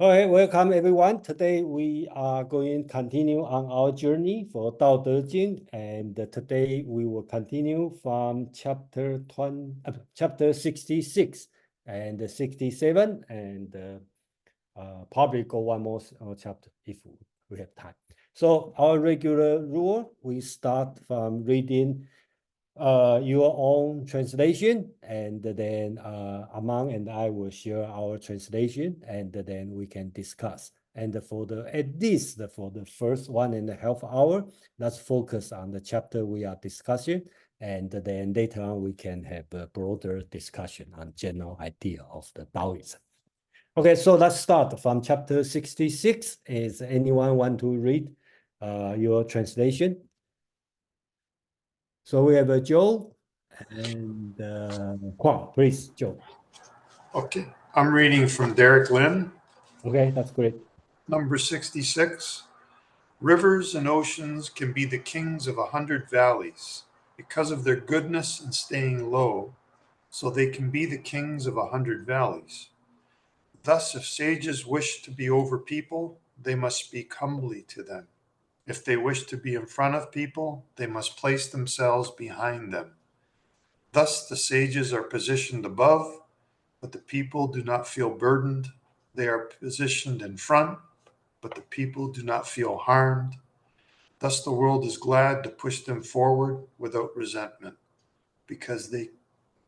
Okay, welcome everyone. Today we are going to continue on our journey for Dao De Jing, and today we will continue from chapter 66 and 67, and probably go one more chapter if we have time. So our regular rule, we start from reading your own translation, and then Amang and I will share our translation, and then we can discuss. And for at least for the first 1.5 hours, let's focus on the chapter we are discussing, and then later on we can have a broader discussion on general idea of the Taoism. Okay, so let's start from chapter 66. Is anyone want to read your translation? So we have Joe and Kwang. Please, Joe. Okay, I'm reading from Derek Lin. Okay, that's great. Number 66. Rivers and oceans can be the kings of 100 valleys because of their goodness and staying low, so they can be the kings of 100 valleys. Thus, if sages wish to be over people, they must speak humbly to them. If they wish to be in front of people, they must place themselves behind them. Thus, the sages are positioned above, but the people do not feel burdened. They are positioned in front, but the people do not feel harmed. Thus, the world is glad to push them forward without resentment, because they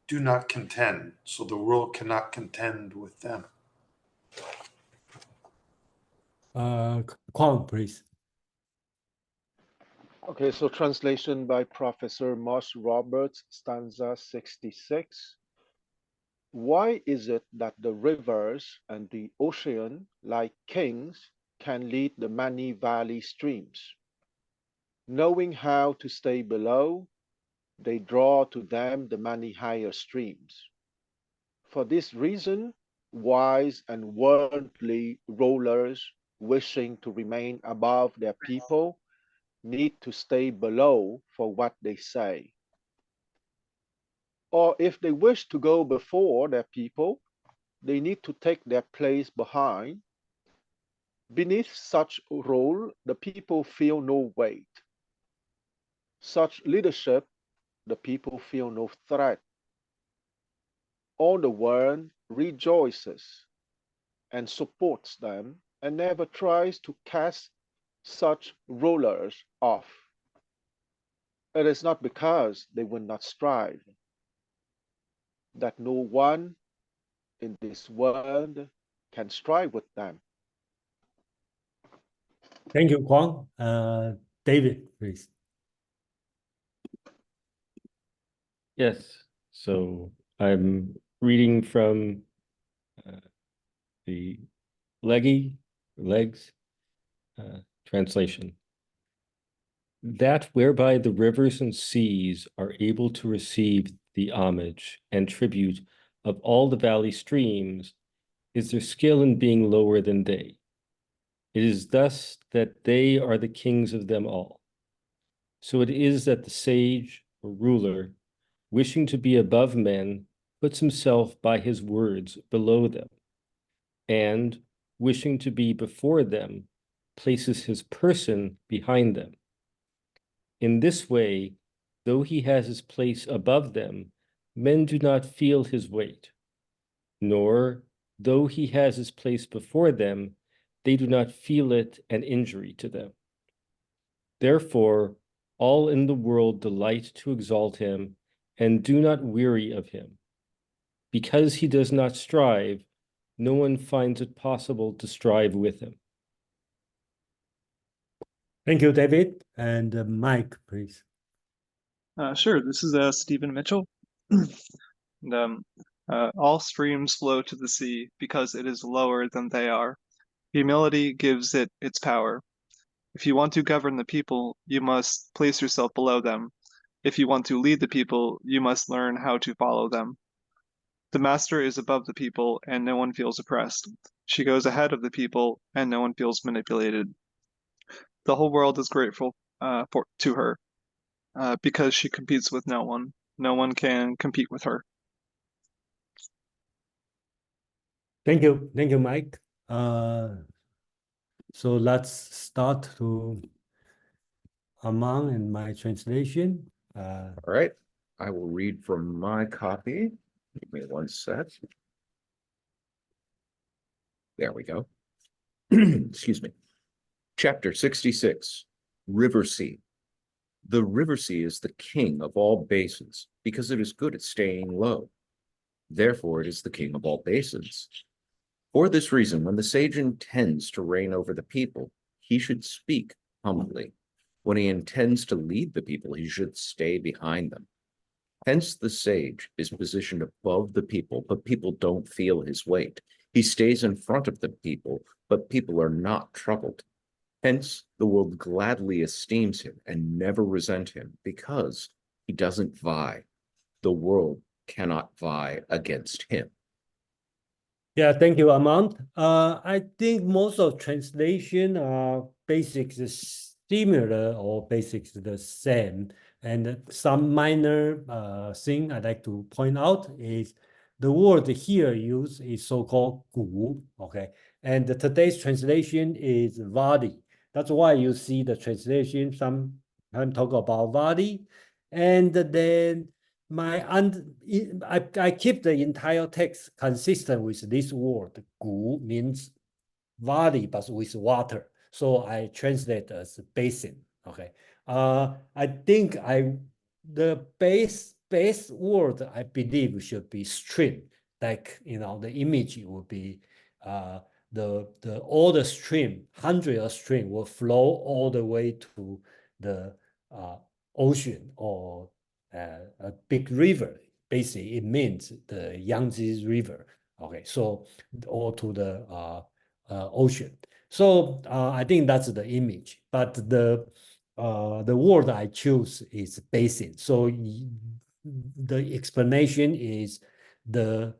do not contend, so the world cannot contend with them. Kwang, please. Okay, so translation by Professor Moss Roberts, stanza 66. Why is it that the rivers and the ocean, like kings, can lead the many valley streams? Knowing how to stay below, they draw to them the many higher streams. For this reason, wise and worldly rulers wishing to remain above their people need to stay below for what they say. Or if they wish to go before their people, they need to take their place behind. Beneath such rule, the people feel no weight. Such leadership, the people feel no threat. All the world rejoices and supports them and never tries to cast such rulers off. It is not because they will not strive that no one in this world can strive with them. Thank you, Kwang. David, please. Yes, so I'm reading from the legs translation. That whereby the rivers and seas are able to receive the homage and tribute of all the valley streams is their skill in being lower than they. It is thus that they are the kings of them all. So it is that the sage or ruler, wishing to be above men, puts himself by his words below them, and, wishing to be before them, places his person behind them. In this way, though he has his place above them, men do not feel his weight, nor, though he has his place before them, they do not feel it an injury to them. Therefore, all in the world delight to exalt him and do not weary of him. Because he does not strive, no one finds it possible to strive with him. Thank you, David. And Mike, please. Sure, this is Stephen Mitchell. And, all streams flow to the sea because it is lower than they are. Humility gives it its power. If you want to govern the people, you must place yourself below them. If you want to lead the people, you must learn how to follow them. The master is above the people, and no one feels oppressed. She goes ahead of the people, and no one feels manipulated. The whole world is grateful to her because she competes with no one. No one can compete with her. Thank you, Mike. So let's start to Among and my translation. All right, I will read from my copy. Give me one sec. There we go. Excuse me. Chapter 66, River Sea. The river sea is the king of all basins because it is good at staying low. Therefore, it is the king of all basins. For this reason, when the sage intends to reign over the people, he should speak humbly. When he intends to lead the people, he should stay behind them. Hence, the sage is positioned above the people, but people don't feel his weight. He stays in front of the people, but people are not troubled. Hence, the world gladly esteems him and never resent him because he doesn't vie. The world cannot vie against him. Yeah, thank you, Amand. I think most of translation are basics is similar or basics the same. And some minor thing I'd like to point out is the word here used is so-called gu, okay? And today's translation is body. That's why you see the translation sometimes talk about body. And then I keep the entire text consistent with this word. Gu means body, but with water. So I translate as basin. Okay. I think the base word I believe should be stream. Like the image would be all the stream, hundred of stream will flow all the way to the ocean or a big river. Basically, it means the Yangtze River. Okay, so or to the ocean. So I think that's the image, but the word I choose is basin. So the explanation is the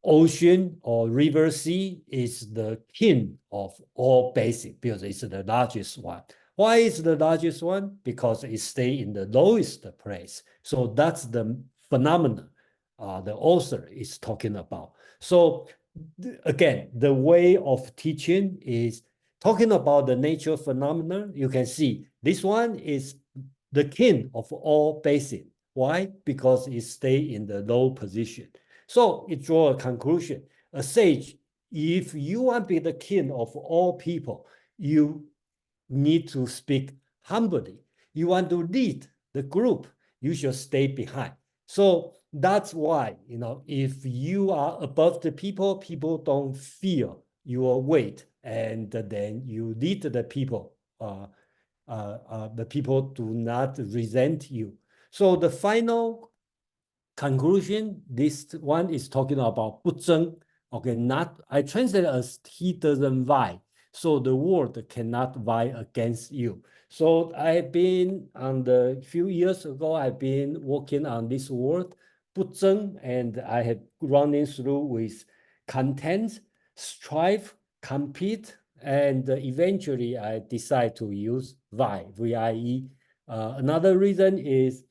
ocean or river sea is the king of all basin because it's the largest one. Why is the largest one? Because it stays in the lowest place. So that's the phenomenon the author is talking about. So again, the way of teaching is talking about the nature phenomena. You can see this one is the king of all basin. Why? Because it stays in the low position. So it draws a conclusion. A sage, if you want to be the king of all people, you need to speak humbly. You want to lead the group, you should stay behind. So that's why, if you are above the people, people don't feel your weight, and then you lead the people. The people do not resent you. So the final conclusion, this one is talking about 不争. Okay, I translate as he doesn't vie. So the world cannot vie against you. So few years ago, I've been working on this word, 不争, and I had running through with content, strive, compete, and eventually I decide to use vie, V-I-E. Another reason is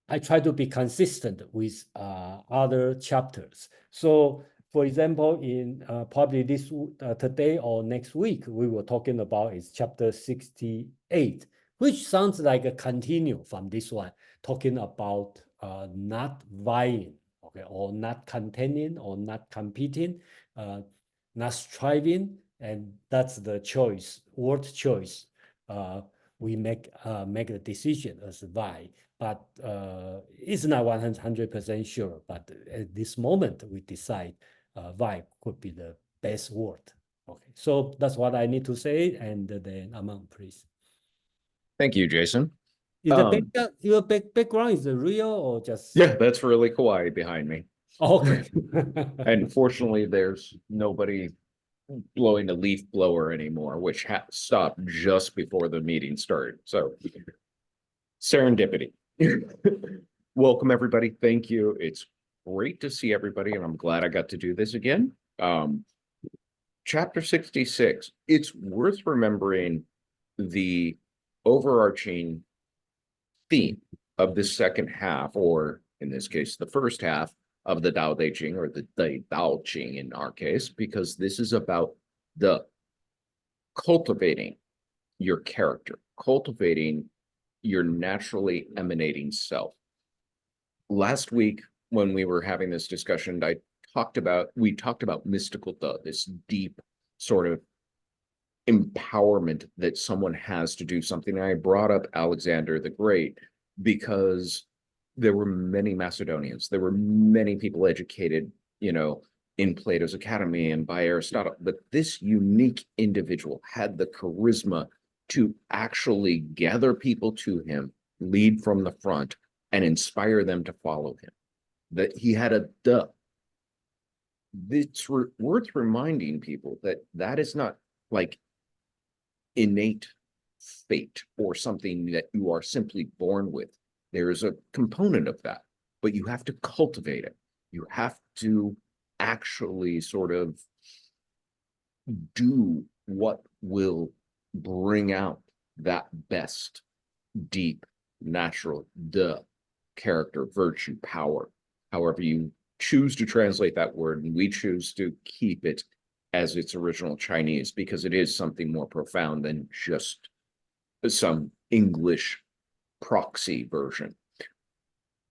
I try to be consistent with other chapters. So, for example, in probably today or next week, we were talking about is chapter 68, which sounds like a continue from this one, talking about not vying, okay, or not contending, or not competing, not striving, and that's the choice, word choice. We make a decision as vie. But it's not 100% sure. But at this moment, we decide vibe could be the best word. Okay, so that's what I need to say. And then Amang, please. Thank you, Jason. Is your background is it real or just? Yeah, that's really quiet behind me. Okay. And fortunately, there's nobody blowing a leaf blower anymore, which stopped just before the meeting started. So serendipity. Welcome, everybody. Thank you. It's great to see everybody, and I'm glad I got to do this again. Chapter 66. It's worth remembering the overarching theme of the second half, or in this case, the first half of the Dao De Jing, or the Tao Te Ching in our case, because this is about the cultivating your character, cultivating your naturally emanating self. Last week, when we were having this discussion, we talked about mystical De, this deep sort of empowerment that someone has to do something. I brought up Alexander the Great because there were many Macedonians, there were many people educated, in Plato's Academy and by Aristotle, but this unique individual had the charisma to actually gather people to him, lead from the front, and inspire them to follow him. That he had a De. It's worth reminding people that is not like innate fate or something that you are simply born with. There is a component of that, but you have to cultivate it. You have to actually sort of do what will bring out that best, deep, natural De character, virtue, power, however you choose to translate that word. And we choose to keep it as its original Chinese because it is something more profound than just some English proxy version.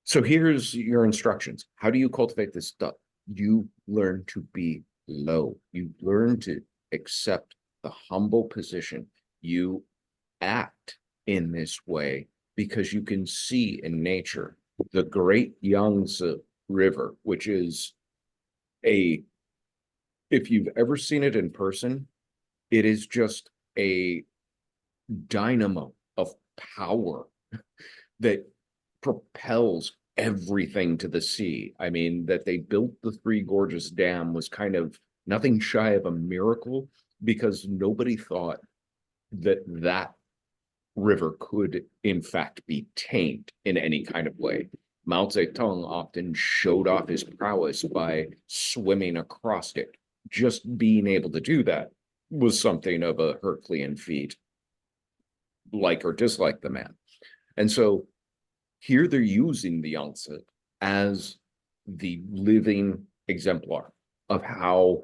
So here's your instructions. How do you cultivate this stuff? You learn to be low. You learn to accept the humble position. You act in this way because you can see in nature the great Yangtze River, which is if you've ever seen it in person, it is just a dynamo of power that propels everything to the sea. I mean, that they built the Three Gorges Dam was kind of nothing shy of a miracle because nobody thought that river could in fact be tamed in any kind of way. Mao Zedong often showed off his prowess by swimming across it. Just being able to do that was something of a Herculean feat, like or dislike the man. And so here they're using the Yangtze as the living exemplar of how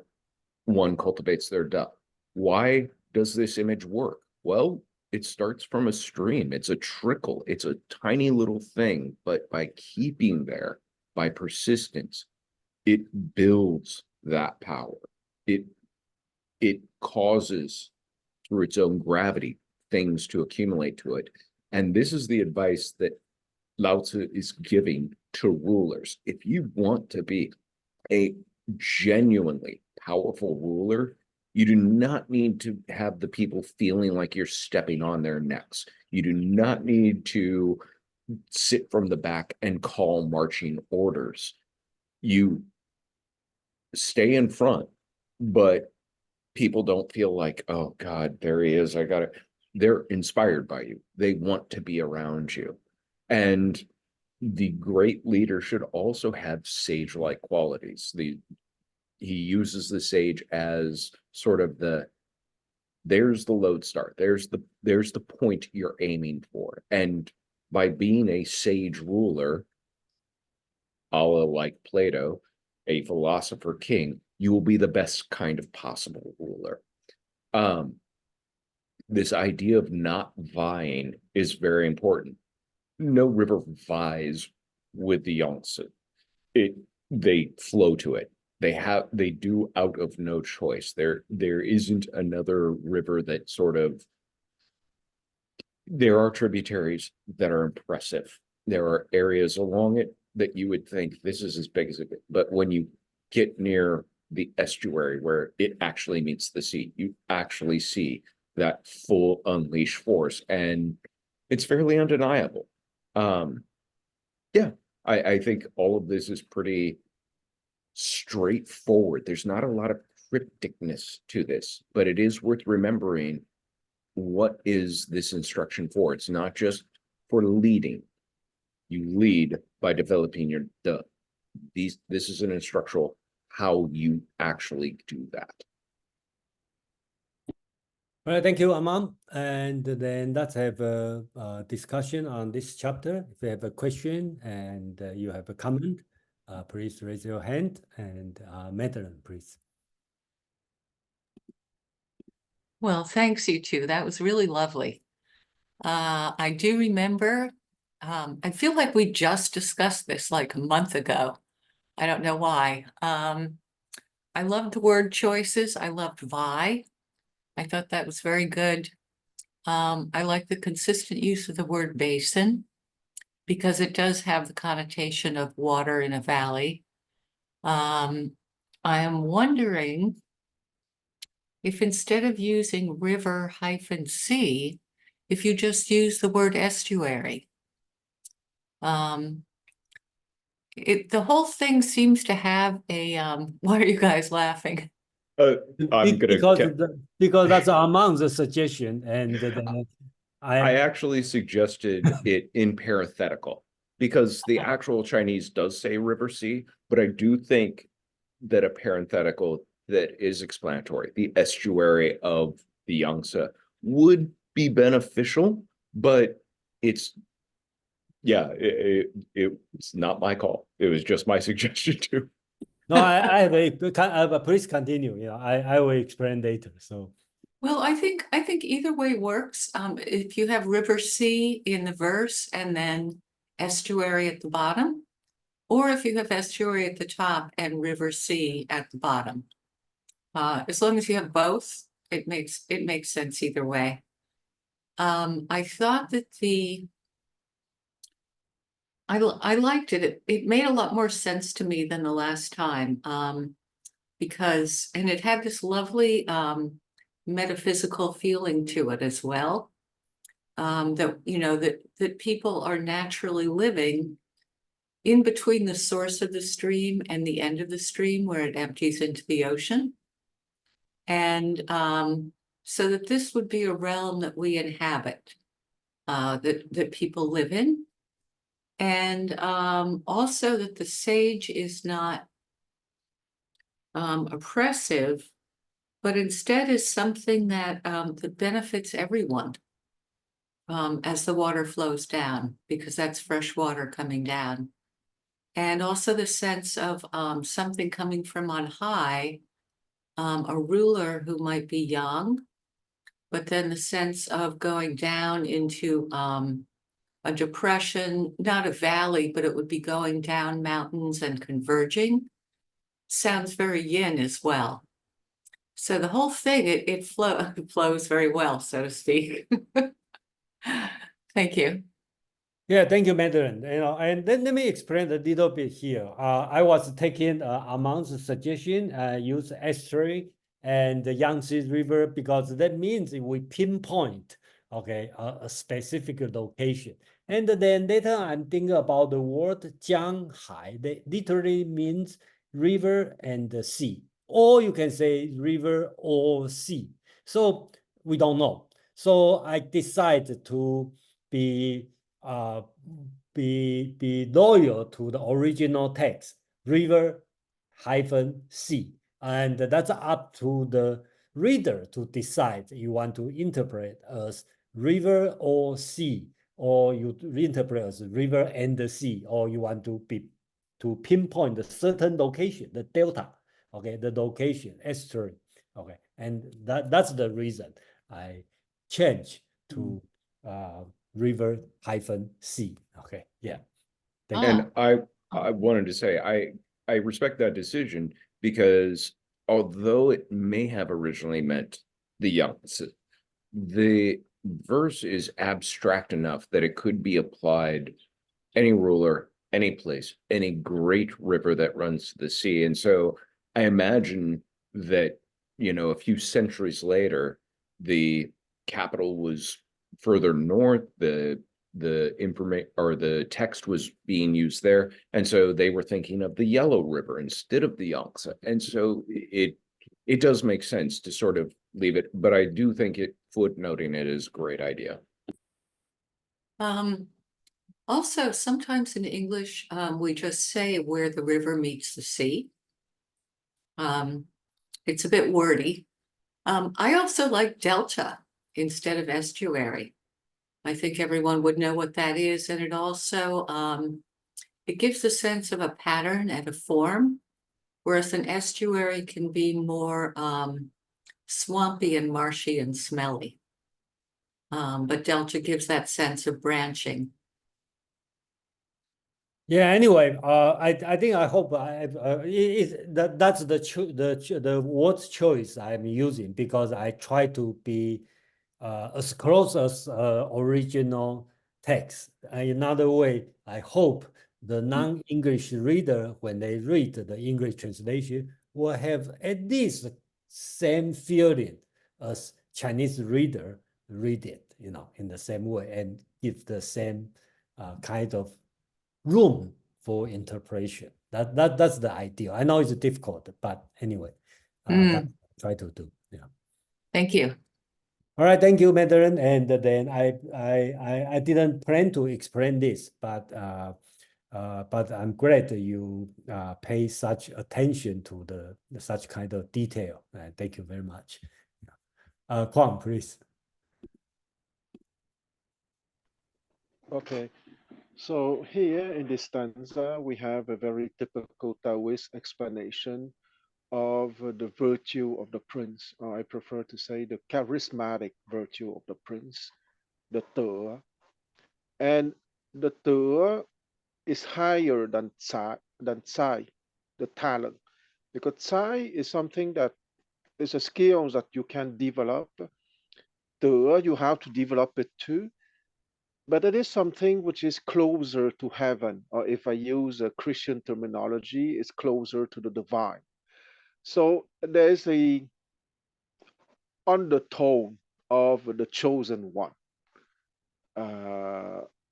one cultivates their De. Why does this image work? Well, it starts from a stream. It's a trickle. It's a tiny little thing, but by keeping there, by persistence, it builds that power. It causes, through its own gravity, things to accumulate to it. And this is the advice that Laozi is giving to rulers. If you want to be a genuinely powerful ruler, you do not need to have the people feeling like you're stepping on their necks. You do not need to sit from the back and call marching orders. You stay in front, but people don't feel like, oh God, there he is. They're inspired by you. They want to be around you. And the great leader should also have sage-like qualities. He uses the sage as sort of there's the lodestar. There's the point you're aiming for. And by being a sage ruler, a la like Plato, a philosopher king, you will be the best kind of possible ruler. This idea of not vying is very important. No river vies with the Yangtze. They flow to it. They do out of no choice. There isn't another river that sort of, there are tributaries that are impressive. There are areas along it that you would think this is as big as it, but when you get near the estuary where it actually meets the sea, you actually see that full unleashed force, and it's fairly undeniable. Yeah, I think all of this is pretty straightforward. There's not a lot of crypticness to this, but it is worth remembering what is this instruction for. It's not just for leading. You lead by developing your De. This is an instructional how you actually do that. All right, thank you, Aman. And then let's have a discussion on this chapter. If you have a question and you have a comment, Please raise your hand, and Madeline, please. Well, thanks, you two. That was really lovely. I do remember, I feel like we just discussed this like a month ago. I don't know why. I loved the word choices. I loved vi. I thought that was very good. I like the consistent use of the word basin because it does have the connotation of water in a valley. I am wondering if instead of using river -c, if you just use the word estuary. The whole thing seems to have a, why are you guys laughing? I'm gonna Because that's among the suggestion, and then I actually suggested it in parenthetical because the actual Chinese does say river sea, but I do think that a parenthetical that is explanatory, the estuary of the Yangtze, would be beneficial, but it's it's not my call. It was just my suggestion too. no, I have a please continue. You know, I will explain later. So Well, I think either way works. If you have river sea in the verse and then estuary at the bottom, or if you have estuary at the top and river sea at the bottom. As long as you have both, it makes sense either way. I thought that I liked it. It made a lot more sense to me than the last time. Because it had this lovely metaphysical feeling to it as well. That, you know, that people are naturally living in between the source of the stream and the end of the stream where it empties into the ocean. And so that this would be a realm that we inhabit, that people live in. And also that the sage is not oppressive, but instead is something that that benefits everyone as the water flows down, because that's fresh water coming down. And also the sense of something coming from on high, a ruler who might be young, but then the sense of going down into a depression, not a valley, but it would be going down mountains and converging. Sounds very yin as well. So the whole thing, it flows very well, so to speak. Thank you. yeah, thank you, Madeline. You know, and then let me explain a little bit here. I was taking among the suggestion, use estuary and the Yangtze River, because that means we pinpoint, okay, a specific location. And then later I'm thinking about the word Jianghai. That literally means river and the sea. Or you can say river or sea. So we don't know. So I decided to be loyal to the original text, river-sea. And that's up to the reader to decide you want to interpret as river or sea, or you reinterpret as river and the sea, or you want to pinpoint the certain location, the delta, okay, the location, estuary, okay. And that's the reason I changed to river-sea. Okay, yeah. Thank you. And I wanted to say I respect that decision because although it may have originally meant the Yangtze, the verse is abstract enough that it could be applied any ruler, any place, any great river that runs to the sea. And so I imagine that, you know, a few centuries later, the capital was further north, the information or the text was being used there, and so they were thinking of the Yellow River instead of the Yangtze, and so it does make sense to sort of leave it, but I do think footnoting it is a great idea. Also, sometimes in English, we just say where the river meets the sea. It's a bit wordy. I also like delta instead of estuary. I think everyone would know what that is, and it also it gives a sense of a pattern and a form, whereas an estuary can be more swampy and marshy and smelly. But delta gives that sense of branching. Yeah. Anyway, I think I hope that's the word choice I'm using, because I try to be as close as original text. In other way, I hope the non-English reader, when they read the English translation, will have at least the same feeling as Chinese reader read it, in the same way, and give the same kind of room for interpretation. That's the ideal. I know it's difficult, but anyway, that I try to do. Yeah. Thank you. All right, thank you, Madeline. And then I didn't plan to explain this, but I'm glad that you pay such attention to the such kind of detail. Thank you very much. Kwang, please. Okay. So here in this stanza, we have a very typical Taoist explanation of the virtue of the prince. I prefer to say the charismatic virtue of the prince, the Te. And the Te is higher than Tsai, the talent. Because Tsai is something that is a skill that you can develop. Te, you have to develop it too. But it is something which is closer to heaven, or if I use a Christian terminology, it's closer to the divine. So there's a undertone of the chosen one,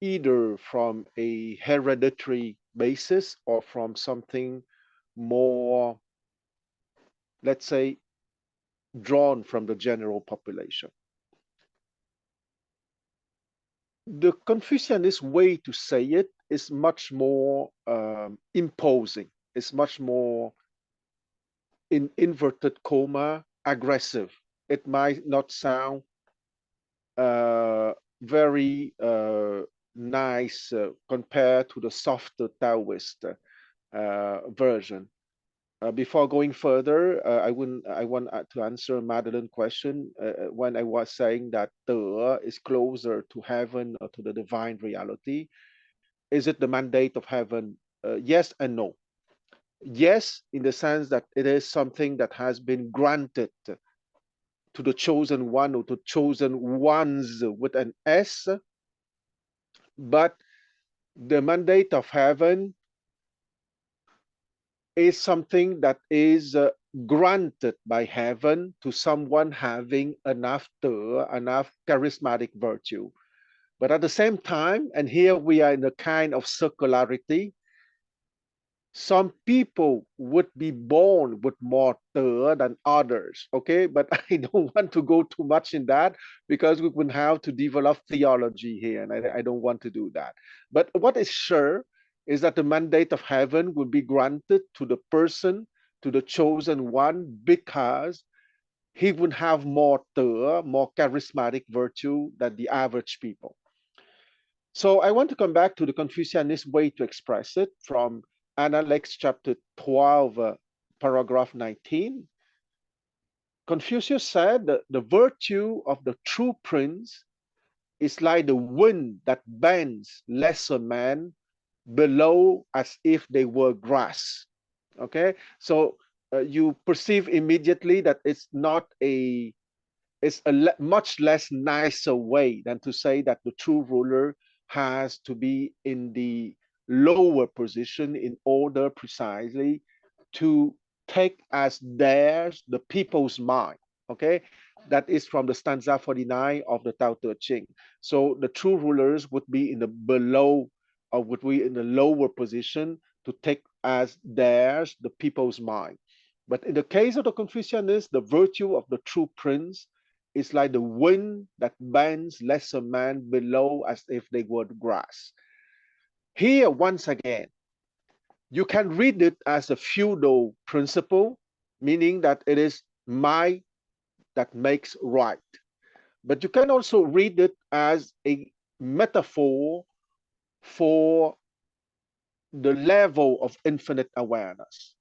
either from a hereditary basis or from something more, let's say, drawn from the general population. The Confucianist way to say it is much more imposing. It's much more, in inverted comma, aggressive. It might not sound very nice compared to the softer Taoist version. Before going further, I want to answer Madeline's question when I was saying that Te is closer to heaven or to the divine reality. Is it the mandate of heaven? Yes and no. Yes, in the sense that it is something that has been granted to the chosen one or to chosen ones with an S, but the mandate of heaven is something that is granted by heaven to someone having enough charismatic virtue. But at the same time, and here we are in a kind of circularity, some people would be born with more Te than others, okay? But I don't want to go too much in that because we would have to develop theology here, and I don't want to do that. But what is sure is that the mandate of heaven will be granted to the person, to the chosen one, because he would have more Te, more charismatic virtue than the average people. So I want to come back to the Confucianist way to express it from Analects chapter 12, paragraph 19. Confucius said that the virtue of the true prince is like the wind that bends lesser men below as if they were grass. Okay, so you perceive immediately that it's a much less nicer way than to say that the true ruler has to be in the lower position in order precisely to take as theirs the people's mind. Okay, that is from the stanza 49 of the Tao Te Ching. So the true rulers would be in the below, or would be in the lower position to take as theirs the people's mind. But in the case of the Confucianists, the virtue of the true prince is like the wind that bends lesser men below as if they were grass. Here, once again, you can read it as a feudal principle, meaning that it is might that makes right. But you can also read it as a metaphor for the level of infinite awareness.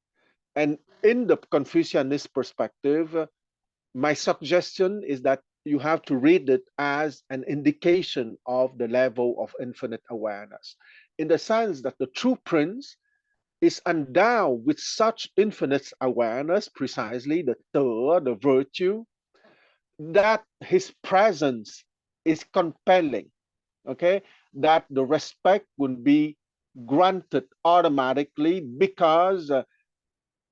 And in the Confucianist perspective, my suggestion is that you have to read it as an indication of the level of infinite awareness, in the sense that the true prince is endowed with such infinite awareness, precisely the Te, the virtue, that his presence is compelling, okay? That the respect would be granted automatically because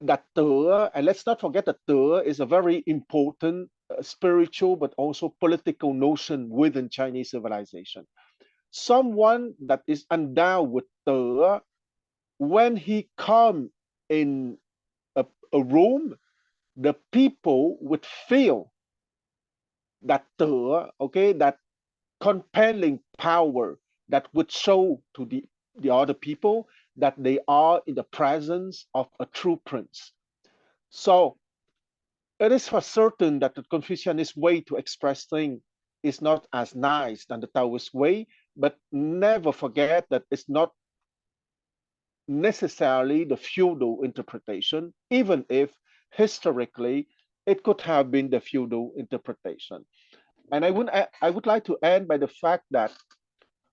that Te, and let's not forget that Te is a very important spiritual but also political notion within Chinese civilization. Someone that is endowed with Te, when he come in a room, the people would feel that Te, okay, that compelling power that would show to the other people that they are in the presence of a true prince. So it is for certain that the Confucianist way to express things is not as nice than the Taoist way, but never forget that it's not necessarily the feudal interpretation, even if historically it could have been the feudal interpretation. And I would like to end by the fact that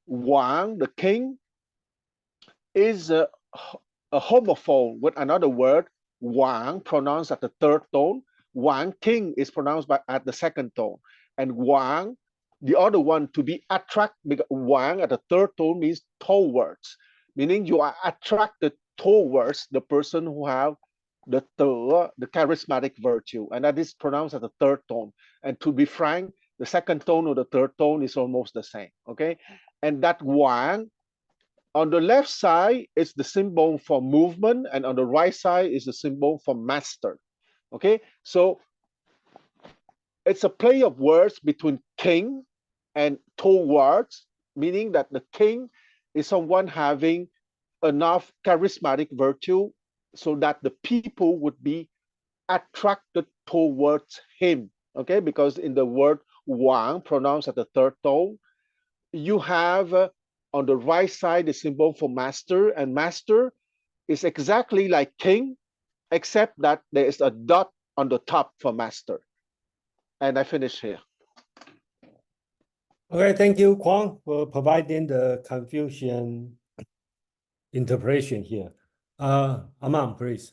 Wang, the king, is a homophone with another word, Wang, pronounced at the third tone. Wang king is pronounced at the second tone. And Wang, the other one, to be attracted, because Wang at the third tone means towards, meaning you are attracted towards the person who have the charismatic virtue, and that is pronounced at the third tone. And to be frank, the second tone or the third tone is almost the same, okay? And that Wang, on the left side is the symbol for movement, and on the right side is the symbol for master. Okay, so it's a play of words between king and towards, meaning that the king is someone having enough charismatic virtue so that the people would be attracted towards him. Okay, because in the word Wang, pronounced at the third tone, you have on the right side the symbol for master, and master is exactly like king, except that there is a dot on the top for master. And I finish here. Okay, thank you, Kwang, for providing the Confucian interpretation here. Amam, please.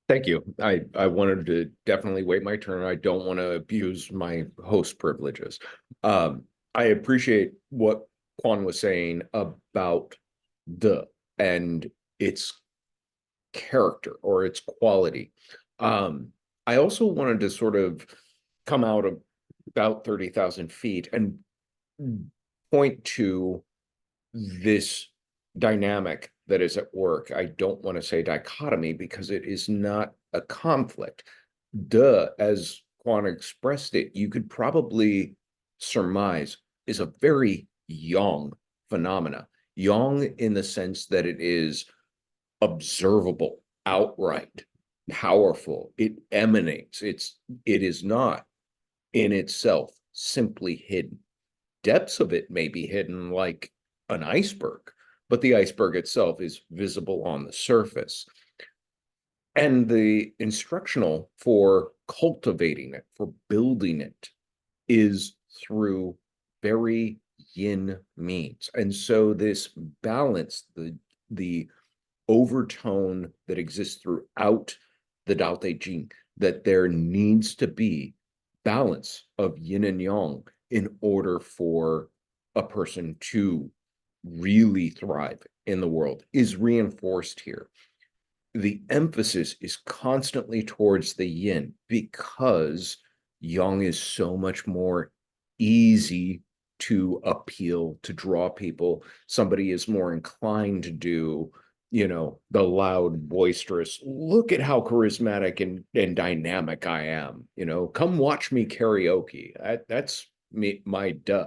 Thank you. I wanted to definitely wait my turn. I don't want to abuse my host privileges. I appreciate what Quan was saying about and its character or its quality. I also wanted to sort of come out of about 30,000 feet and point to this dynamic that is at work. I don't want to say dichotomy because it is not a conflict. As Quan expressed it, you could probably surmise is a very yang phenomena. Yang in the sense that it is observable, outright, powerful. It emanates. It is not in itself simply hidden. Depths of it may be hidden like an iceberg, but the iceberg itself is visible on the surface. And the instructional for cultivating it, for building it, is through very yin means. And so this balance, the overtone that exists throughout the Tao Te Ching, that there needs to be balance of yin and yang in order for a person to really thrive in the world, is reinforced here. The emphasis is constantly towards the yin because yang is so much more easy to appeal, to draw people. Somebody is more inclined to do, the loud, boisterous, look at how charismatic and dynamic I am, come watch me karaoke. That's me, my duh.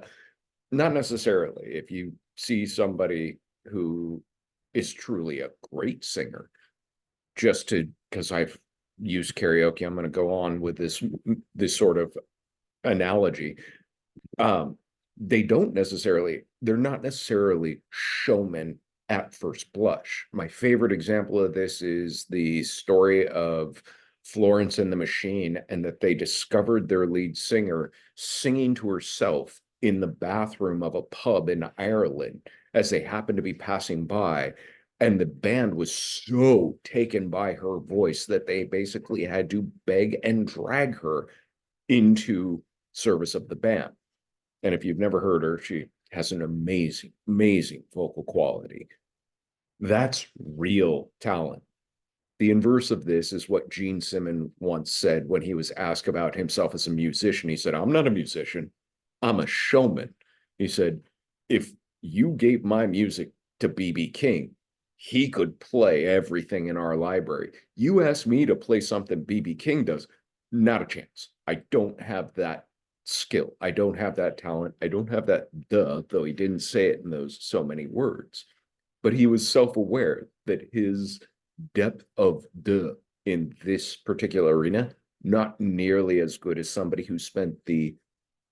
Not necessarily. If you see somebody who is truly a great singer, because I've used karaoke, I'm going to go on with this sort of analogy. They're not necessarily showmen at first blush. My favorite example of this is the story of Florence and the Machine, and that they discovered their lead singer singing to herself in the bathroom of a pub in Ireland as they happened to be passing by. And the band was so taken by her voice that they basically had to beg and drag her into service of the band. And if you've never heard her, she has an amazing, amazing vocal quality. That's real talent. The inverse of this is what Gene Simmons once said when he was asked about himself as a musician. He said, "I'm not a musician, I'm a showman." He said, "If you gave my music to B.B. King, he could play everything in our library. You ask me to play something B.B. King does, not a chance. I don't have that skill. I don't have that talent. I don't have that though he didn't say it in those so many words." But he was self-aware that his depth of in this particular arena, not nearly as good as somebody who spent the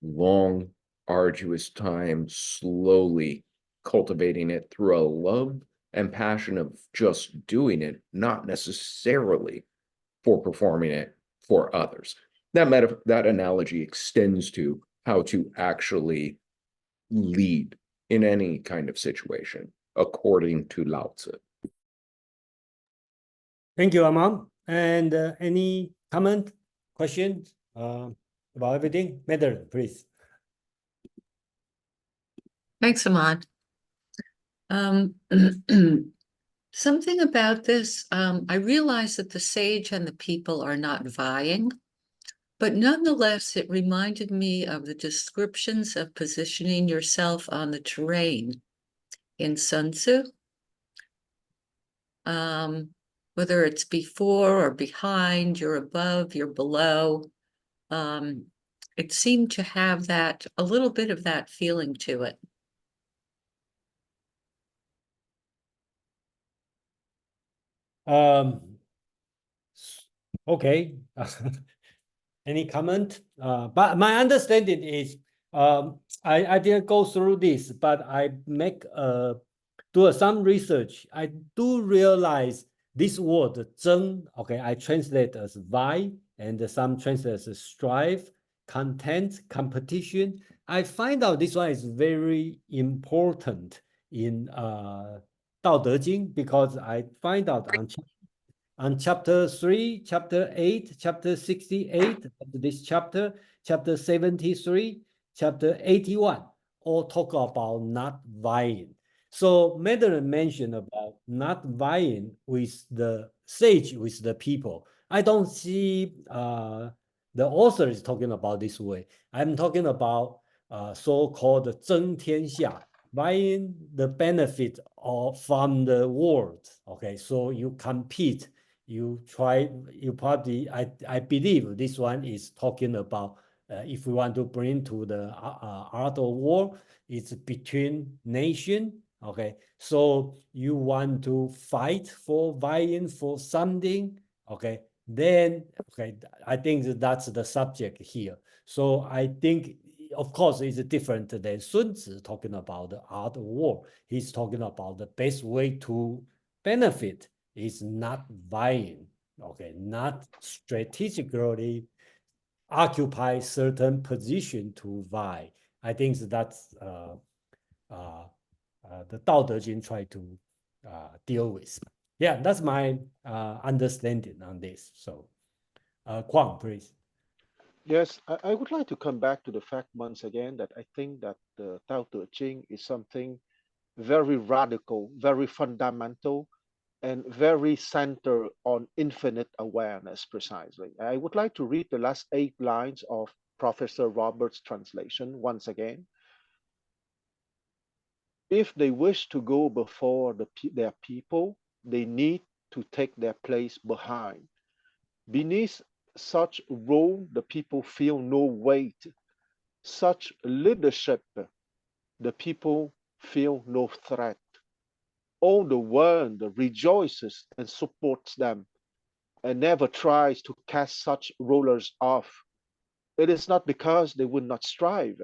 long, arduous time slowly cultivating it through a love and passion of just doing it, not necessarily for performing it for others. That analogy extends to how to actually lead in any kind of situation, according to Laozi. Thank you, Amam. And any comment, questions about everything? Madeline, please. Thanks, Ahmad. Something about this, I realize that the sage and the people are not vying, but nonetheless, it reminded me of the descriptions of positioning yourself on the terrain in Sun Tzu. Whether it's before or behind, you're above, you're below. It seemed to have that, a little bit of that feeling to it. Okay. Any comment? But my understanding is, I didn't go through this, but I do some research. I do realize this word 争, okay, I translate as vie, and some translate as strive, content, competition. I find out this one is very important in Dao De Jing, because I find out on chapter 3, chapter 8, chapter 68, this chapter 73, chapter 81, all talk about not vying. So Madeline mentioned about not vying with the sage, with the people. I don't see the author is talking about this way. I'm talking about so-called 争天下, vying the benefit from the world. Okay, so you compete, you probably, I believe this one is talking about if we want to bring to the art of war, it's between nation. Okay, so you want to fight for vying for something. Okay, then okay, I think that's the subject here. So I think, of course, it's different than Sun Tzu talking about the art of war. He's talking about the best way to benefit is not vying, okay, not strategically occupy certain position to vie. I think that's the Tao Te Ching try to deal with. Yeah, that's my understanding on this. So, Kwang, please. Yes, I would like to come back to the fact once again that I think that the Tao Te Ching is something very radical, very fundamental, and very centered on infinite awareness precisely. I would like to read the last 8 lines of Professor Roberts' translation once again. If they wish to go before their people, they need to take their place behind. Beneath such role, the people feel no weight. Such leadership, the people feel no threat. All the world rejoices and supports them and never tries to cast such rulers off. It is not because they would not strive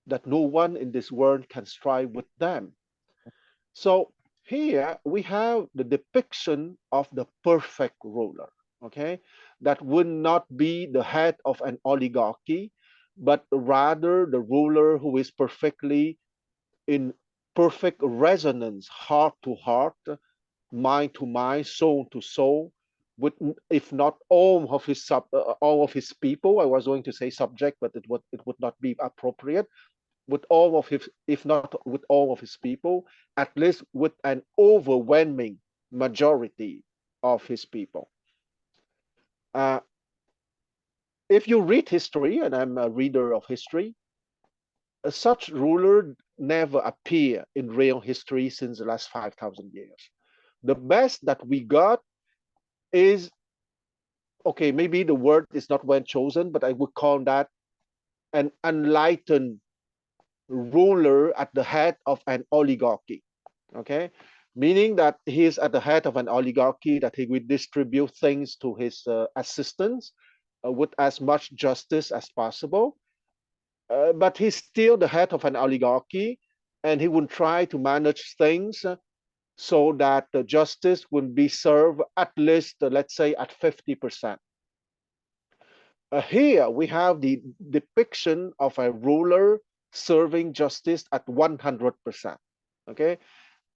that no one in this world can strive with them. So here we have the depiction of the perfect ruler, okay? That would not be the head of an oligarchy, but rather the ruler who is perfectly in perfect resonance, heart to heart, mind to mind, soul to soul, with if not all of his people. I was going to say subject, but it would not be appropriate. With all of his, if not with all of his people, at least with an overwhelming majority of his people. Uh, if you read history, and I'm a reader of history, such ruler never appear in real history since the last 5,000 years. The best that we got is, okay, maybe the word is not well chosen, but I would call that an enlightened ruler at the head of an oligarchy, okay? Meaning that he is at the head of an oligarchy, that he will distribute things to his assistants with as much justice as possible. But he's still the head of an oligarchy, and he will try to manage things so that the justice will be served at least, let's say, at 50%. Here we have the depiction of a ruler serving justice at 100%. Okay,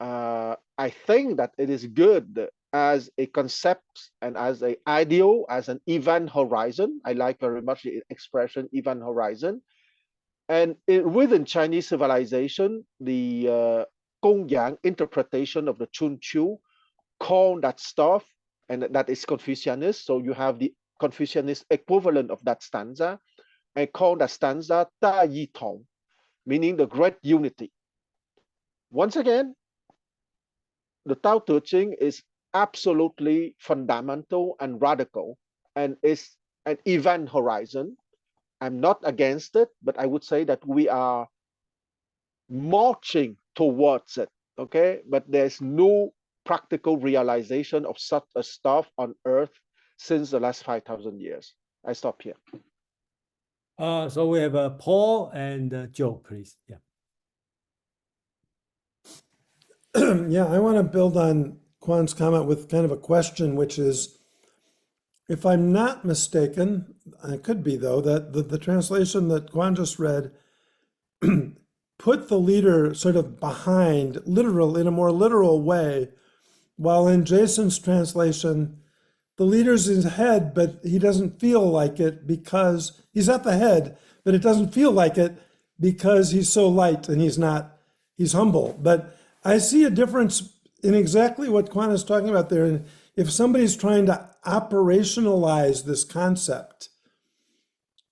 I think that it is good as a concept and as an ideal, as an event horizon. I like very much the expression event horizon. And within Chinese civilization, the Gongyang interpretation of the Chun Chu call that stuff, and that is Confucianist. So you have the Confucianist equivalent of that stanza, and call that stanza Da Yi Tong, meaning the great unity. Once again, the Tao Te Ching is absolutely fundamental and radical, and is an event horizon. I'm not against it, but I would say that we are marching towards it, okay? But there's no practical realization of such a stuff on Earth since the last 5,000 years. I stop here. So we have Paul and Joe, please. Yeah. Yeah, I want to build on Kwan's comment with kind of a question, which is, if I'm not mistaken, I could be though, that the translation that Kwan just read put the leader sort of behind, literal, in a more literal way, while in Jason's translation, the leader's in his head, but he doesn't feel like it because he's at the head, but it doesn't feel like it because he's so light and he's humble. But I see a difference in exactly what Kwan is talking about there. And if somebody's trying to operationalize this concept,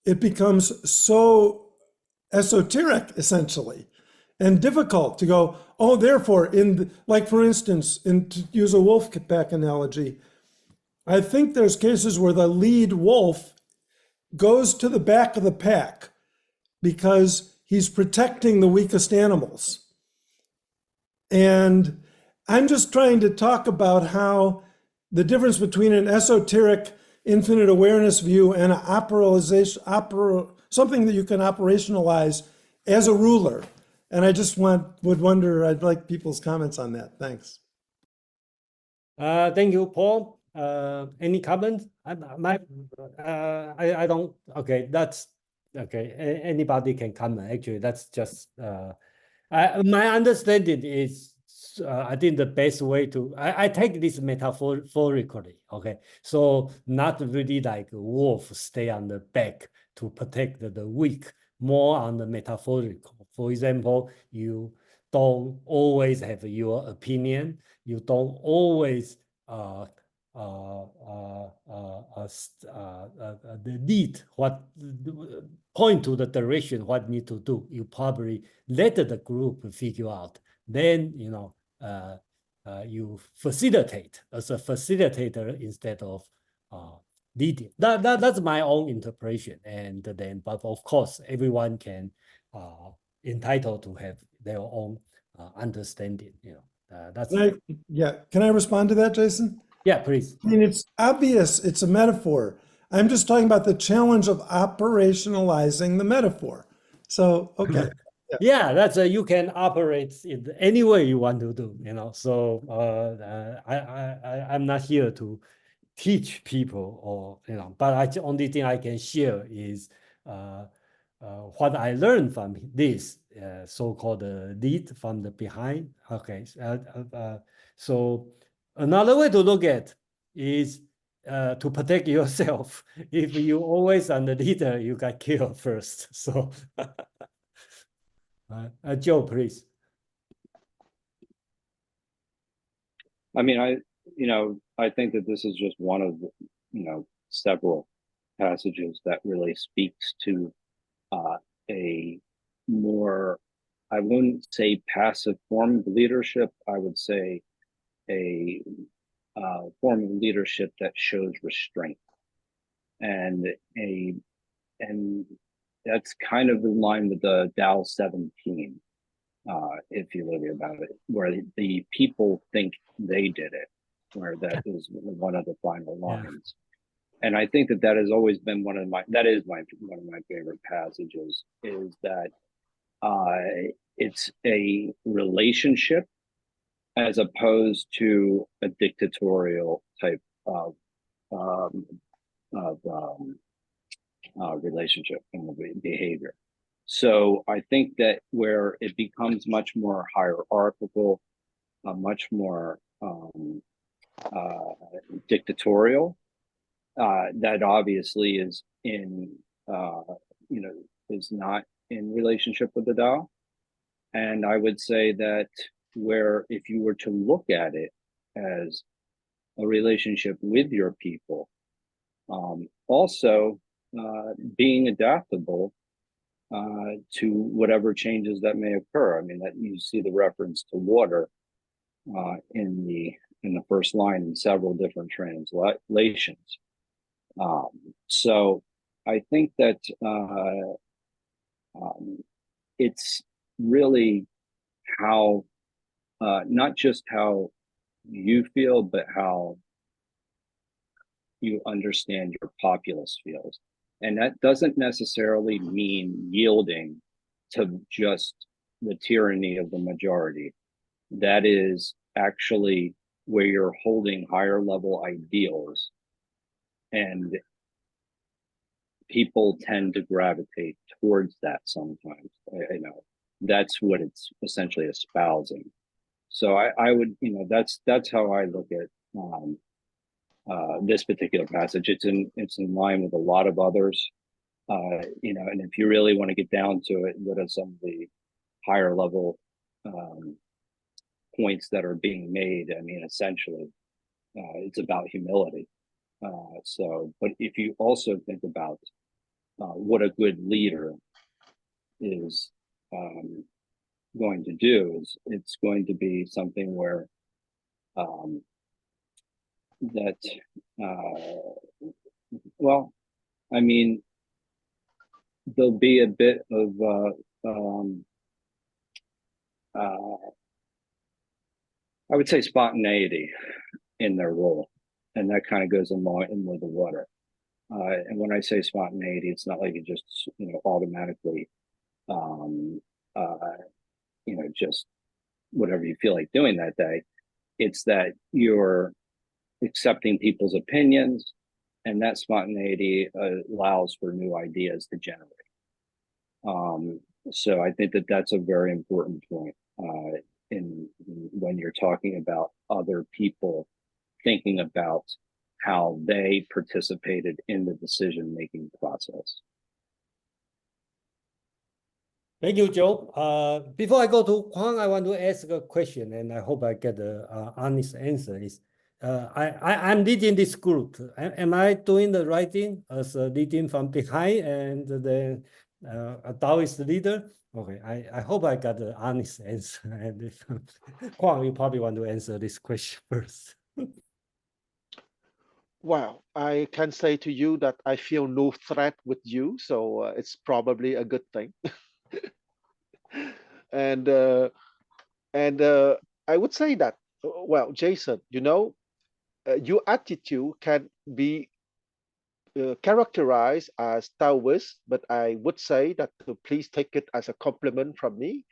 it becomes so esoteric, essentially, and difficult to go, oh, therefore, like for instance, to use a wolf pack analogy, I think there's cases where the lead wolf goes to the back of the pack because he's protecting the weakest animals. And I'm just trying to talk about how the difference between an esoteric infinite awareness view and something that you can operationalize as a ruler. And I just would wonder, I'd like people's comments on that. Thanks. Thank you, Paul. Any comments? I don't. Okay, that's okay. Anybody can comment. Actually, that's just. My understanding is, I think the best way to. I take this metaphorically. Okay, so not really like a wolf stay on the back to protect the weak. More on the metaphorical. For example, you don't always have your opinion. You don't always the lead, what point to the direction, what need to do. You probably let the group figure out. Then you facilitate as a facilitator instead of leading. That's my own interpretation. And then, but of course, everyone can entitled to have their own understanding. That's. Can I respond to that, Jason? Yeah, please. I mean, it's obvious, it's a metaphor. I'm just talking about the challenge of operationalizing the metaphor. So, okay. Yeah, that's you can operate in any way you want to do, So I'm not here to teach people or but the only thing I can share is what I learned from this so-called lead from the behind. Okay, so another way to look at is to protect yourself. If you always on the leader, you got killed first. So, Joe, please. I mean, I think that this is just one of several passages that really speaks to a more, I wouldn't say passive form of leadership. I would say a form of leadership that shows restraint, and that's kind of in line with the Tao 17. If you look about it, where the people think they did it, where that is one of the final lines. And I think that has always been one of my favorite passages, is that it's a relationship as opposed to a dictatorial type of relationship and behavior. So I think that where it becomes much more hierarchical, much more dictatorial, that obviously is is not in relationship with the Tao. And I would say that where if you were to look at it as a relationship with your people, also being adaptable to whatever changes that may occur. I mean, that you see the reference to water in the first line in several different translations. So I think that it's really how not just how you feel, but how you understand your populace feels. And that doesn't necessarily mean yielding to just the tyranny of the majority. That is actually where you're holding higher level ideals, and people tend to gravitate towards that sometimes. That's what it's essentially espousing. So I would, that's how I look at this particular passage. It's in line with a lot of others, and if you really want to get down to it, what are some of the higher level points that are being made? I mean, essentially, it's about humility. But if you also think about what a good leader is going to do, is it's going to be something where that well, I mean, there'll be a bit of I would say spontaneity in their role, and that kind of goes along in with the water. And when I say spontaneity, it's not like you just automatically just whatever you feel like doing that day. It's that you're accepting people's opinions, and that spontaneity allows for new ideas to generate. So I think that that's a very important point in when you're talking about other people thinking about how they participated in the decision-making process. Thank you, Joe. Before I go to Huang, I want to ask a question, and I hope I get an honest answer. I'm leading this group. Am I doing the right thing as leading from behind and then a Taoist leader? Okay, I hope I got the honest answer. And if Huang, you probably want to answer this question first. Well, I can say to you that I feel no threat with you, so it's probably a good thing. and I would say that, well, Jason, your attitude can be characterized as Taoist, but I would say that to please take it as a compliment from me.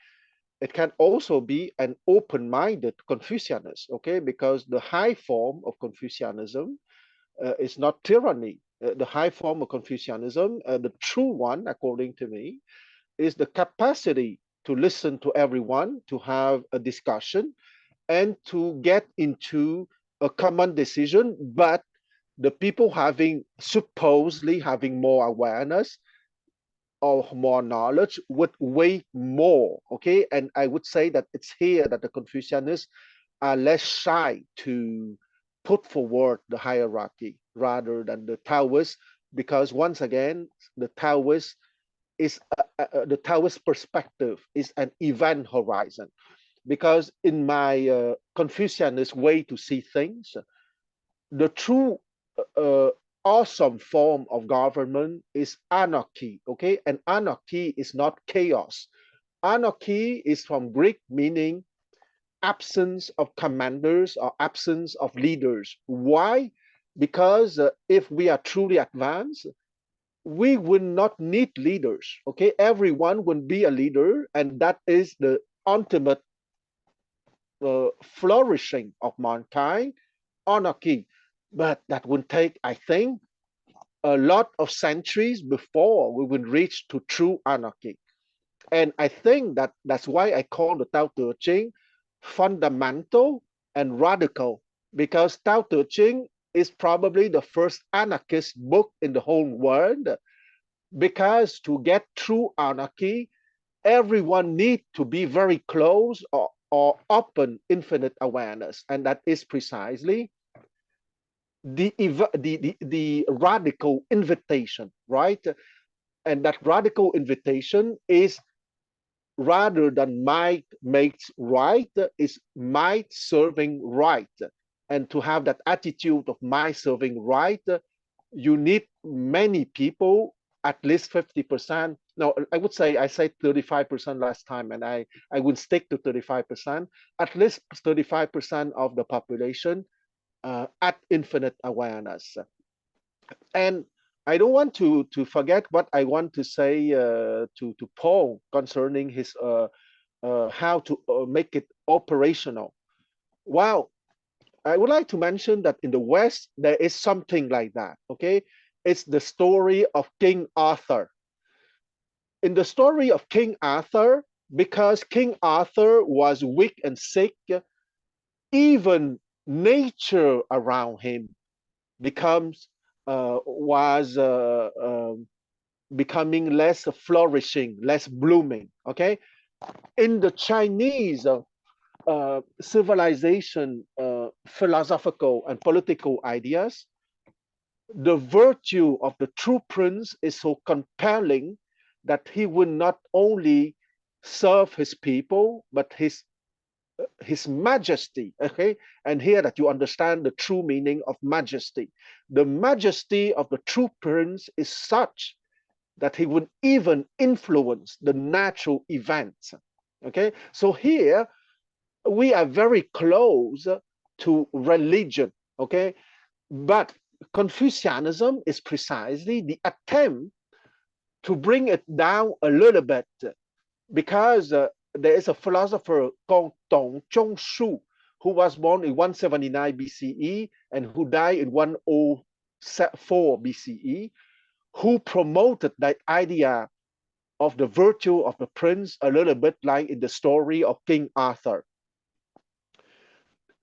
It can also be an open-minded Confucianist, okay? Because the high form of Confucianism is not tyranny. The high form of Confucianism, the true one, according to me, is the capacity to listen to everyone, to have a discussion, and to get into a common decision, but the people supposedly having more awareness or more knowledge would weigh more, okay? And I would say that it's here that the Confucianists are less shy to put forward the hierarchy rather than the Taoists, because once again, the Taoist the Taoist perspective is an event horizon. Because in my Confucianist way to see things, the true uh, awesome form of government is anarchy, okay? And anarchy is not chaos. Anarchy is from Greek meaning absence of commanders or absence of leaders. Why? Because if we are truly advanced, we will not need leaders, okay? Everyone will be a leader, and that is the ultimate flourishing of mankind, anarchy. But that will take, I think, a lot of centuries before we will reach to true anarchy. And I think that that's why I call the Tao Te Ching fundamental and radical, because Tao Te Ching is probably the first anarchist book in the whole world, because to get true anarchy, everyone needs to be very close or open infinite awareness. And that is precisely the radical invitation, right? And that radical invitation is, rather than might makes right, is might serving right. And to have that attitude of might serving right, you need many people, at least 50%. No, I would say, I said 35% last time, and I would stick to 35%, at least 35% of the population at infinite awareness. And I don't want to forget what I want to say to Paul concerning his how to make it operational. Wow, I would like to mention that in the West there is something like that. Okay, it's the story of King Arthur. In the story of King Arthur, because King Arthur was weak and sick, even nature around him becomes was becoming less flourishing, less blooming. Okay, in the Chinese civilization, philosophical and political ideas, the virtue of the true prince is so compelling that he will not only serve his people, but his majesty. Okay, and here that you understand the true meaning of majesty. The majesty of the true prince is such that he would even influence the natural events. Okay, so here we are very close to religion. Okay, but Confucianism is precisely the attempt to bring it down a little bit, because there is a philosopher called Dong Zhongshu who was born in 179 BCE and who died in 104 BCE, who promoted that idea of the virtue of the prince a little bit like in the story of King Arthur.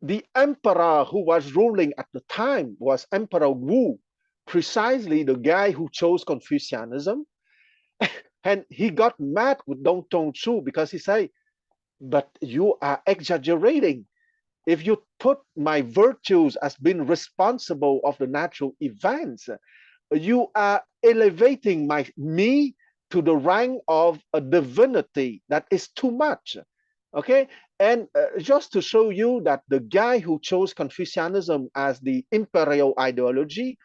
The emperor who was ruling at the time was Emperor Wu, precisely the guy who chose Confucianism. And he got mad with Dong Zhongshu because he said, but you are exaggerating. If you put my virtues as being responsible of the natural events, you are elevating me to the rank of a divinity. That is too much. Okay, and just to show you that the guy who chose Confucianism as the imperial ideology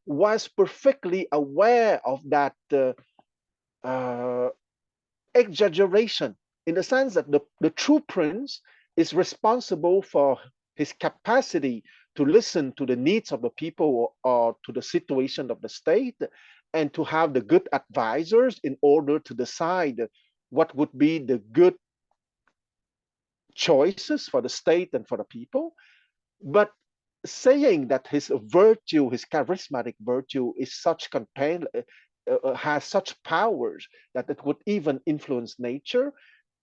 was perfectly aware of that exaggeration, in the sense that the true prince is responsible for his capacity to listen to the needs of the people or to the situation of the state, and to have the good advisors in order to decide what would be the good choices for the state and for the people. But saying that his virtue, his charismatic virtue, is such has such powers that it would even influence nature,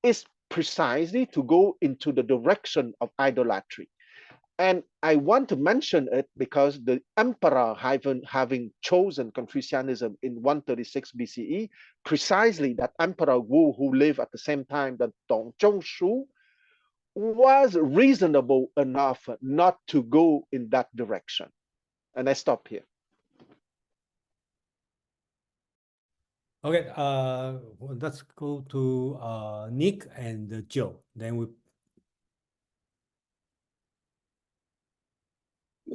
is precisely to go into the direction of idolatry. And I want to mention it because the emperor having chosen Confucianism in 136 BCE, precisely that Emperor Wu, who lived at the same time that Dong Zhongshu, was reasonable enough not to go in that direction. And I stop here. Okay, let's go to Nick and Joe. Then we.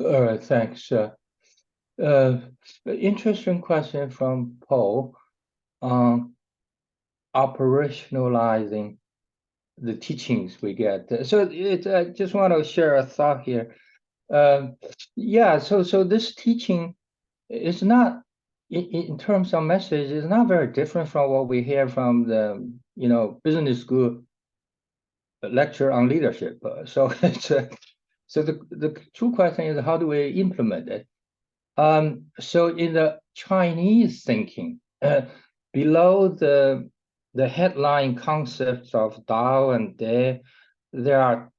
All right, thanks. Interesting question from Paul on operationalizing the teachings we get. So I just want to share a thought here. Yeah, so this teaching is not, in terms of message, is not very different from what we hear from the business school lecture on leadership. So it's so the true question is, how do we implement it? So in the Chinese thinking, below the headline concepts of Dao and De, there are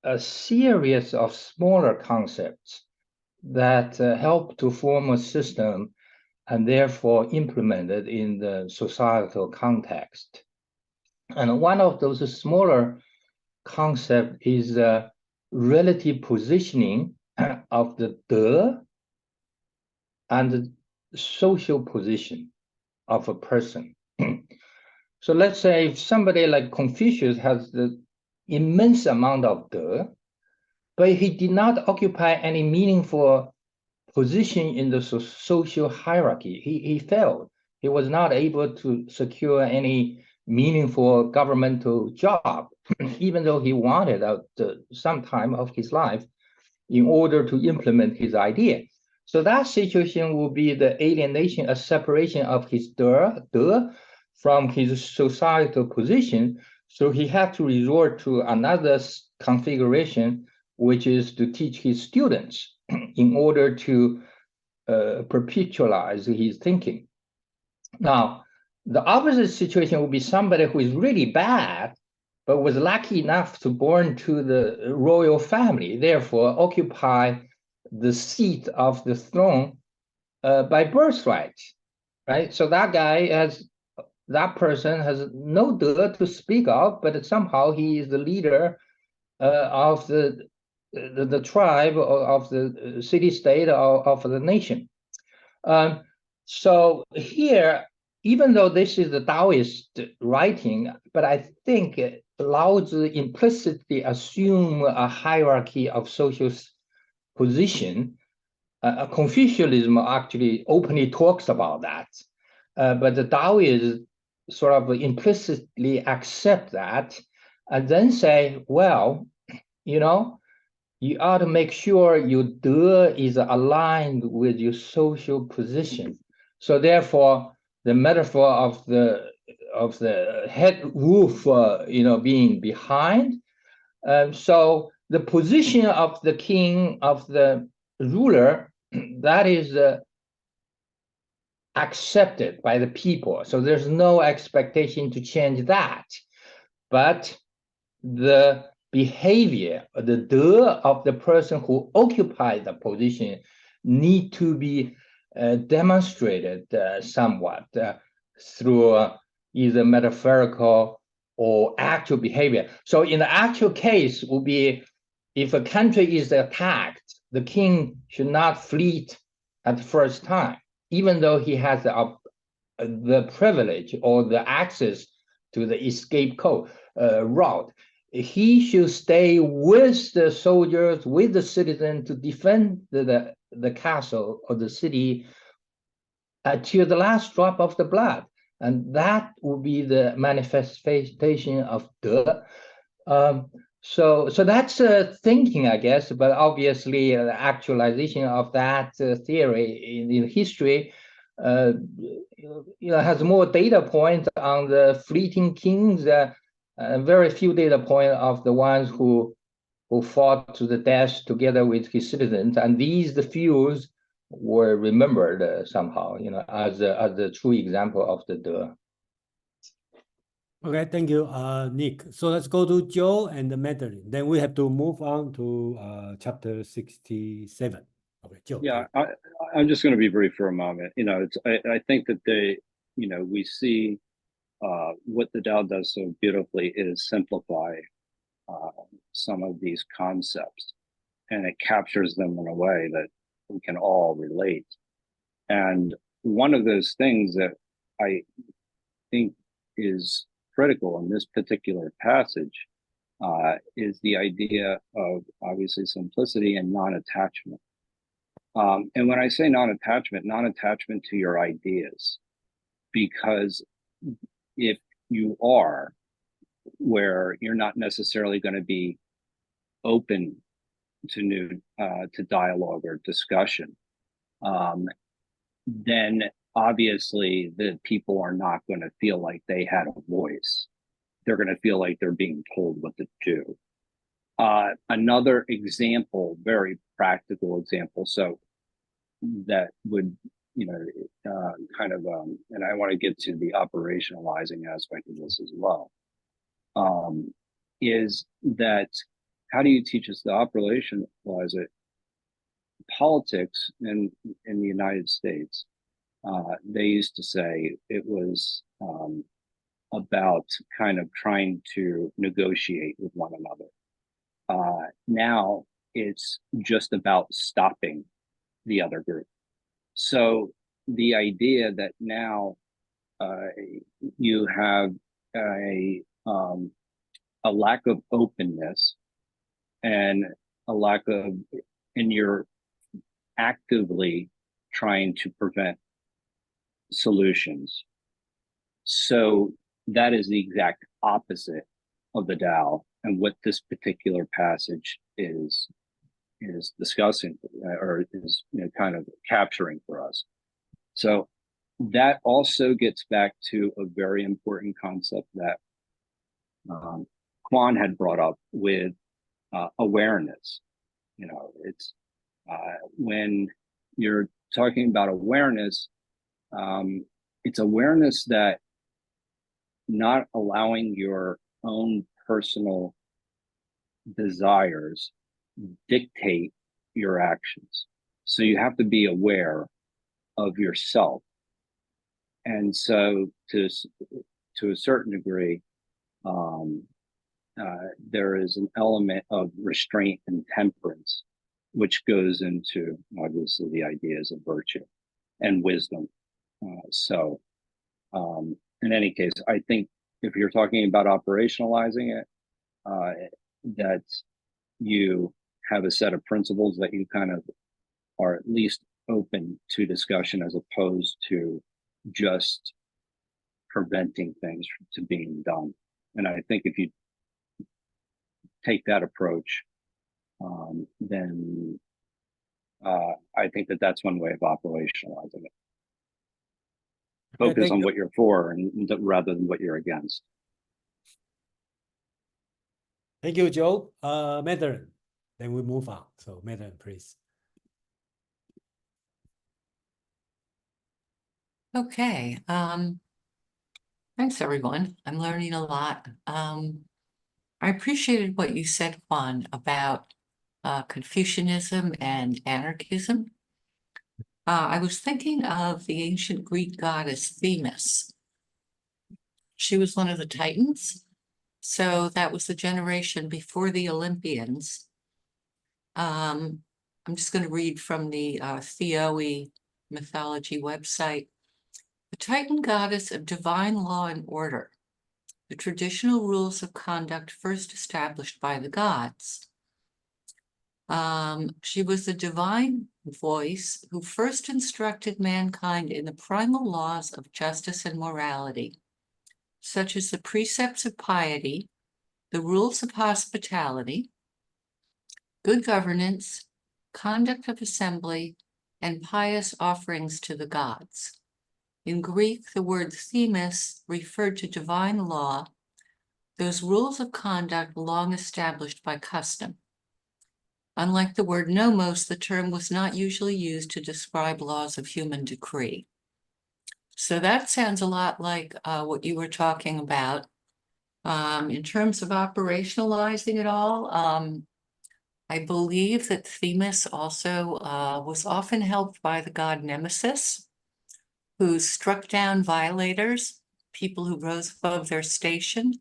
a series of smaller concepts that help to form a system and therefore implemented in the societal context. And one of those smaller concepts is relative positioning of the De and the social position of a person. So let's say if somebody like Confucius has the immense amount of De, but he did not occupy any meaningful position in the social hierarchy. He failed. He was not able to secure any meaningful governmental job, even though he wanted at some time of his life in order to implement his idea. So that situation will be the alienation, a separation of his de from his societal position. So he had to resort to another configuration, which is to teach his students in order to perpetualize his thinking. Now, the opposite situation would be somebody who is really bad, but was lucky enough to born to the royal family, therefore occupy the seat of the throne by birthright, right? So that person has no De to speak of, but somehow he is the leader of the tribe, of the city-state, of the nation. So here, even though this is the Taoist writing, but I think Laozi implicitly assume a hierarchy of social position. Confucianism actually openly talks about that, but the Taoists sort of implicitly accept that and then say, well, you ought to make sure your De is aligned with your social position. So therefore, the metaphor of the head roof, being behind. So the position of the king, of the ruler, that is accepted by the people. So there's no expectation to change that. But the behavior, the De of the person who occupied the position need to be demonstrated somewhat through either metaphorical or actual behavior. So in the actual case will be, if a country is attacked, the king should not flee at the first time, even though he has the privilege or the access to the escape route. He should stay with the soldiers, with the citizen, to defend the castle or the city till the last drop of the blood. And that will be the manifestation of De. So that's thinking, I guess, but obviously the actualization of that theory in history, has more data points on the fleeting kings, very few data points of the ones who fought to the death together with his citizens, and the few were remembered somehow, as the true example of the De. Okay, thank you, Nick. So let's go to Joe and Madeline. Then we have to move on to chapter 67. Okay, Joe. Yeah, I'm just going to be brief for a moment. I think that we see what the Tao does so beautifully is simplify some of these concepts, and it captures them in a way that we can all relate. And one of those things that I think is critical in this particular passage is the idea of obviously simplicity and non-attachment. And when I say non-attachment to your ideas, because if you are, where you're not necessarily going to be open to new to dialogue or discussion, then obviously the people are not going to feel like they had a voice. They're going to feel like they're being told what to do. Another example, very practical example, so that would, and I want to get to the operationalizing aspect of this as well, is that how do you teach us to operationalize it? Politics in the United States, they used to say it was about kind of trying to negotiate with one another. Now it's just about stopping the other group. So the idea that now you have a lack of openness and you're actively trying to prevent solutions. So that is the exact opposite of the Tao and what this particular passage is discussing or is kind of capturing for us. So that also gets back to a very important concept that Quan had brought up with awareness. It's when you're talking about awareness, it's awareness that not allowing your own personal desires dictate your actions. So you have to be aware of yourself. And so to a certain degree, there is an element of restraint and temperance, which goes into obviously the ideas of virtue and wisdom. In any case, I think if you're talking about operationalizing it, that you have a set of principles that you kind of are at least open to discussion as opposed to just preventing things to being done. And I think if you take that approach, then I think that that's one way of operationalizing it. Focus on what you're for and rather than what you're against. Thank you, Joe. Madeline, then we move on. So Madeline, please. Okay. Thanks, everyone. I'm learning a lot. I appreciated what you said, Juan, about Confucianism and anarchism. I was thinking of the ancient Greek goddess Themis. She was one of the Titans. So that was the generation before the Olympians. I'm just going to read from the Theoi mythology website. The Titan goddess of divine law and order, the traditional rules of conduct first established by the gods. She was the divine voice who first instructed mankind in the primal laws of justice and morality, such as the precepts of piety, the rules of hospitality, good governance, conduct of assembly, and pious offerings to the gods. In Greek, the word themis referred to divine law, those rules of conduct long established by custom. Unlike the word nomos, the term was not usually used to describe laws of human decree. So that sounds a lot like what you were talking about. In terms of operationalizing it all, I believe that Themis also was often helped by the god Nemesis, who struck down violators, people who rose above their station,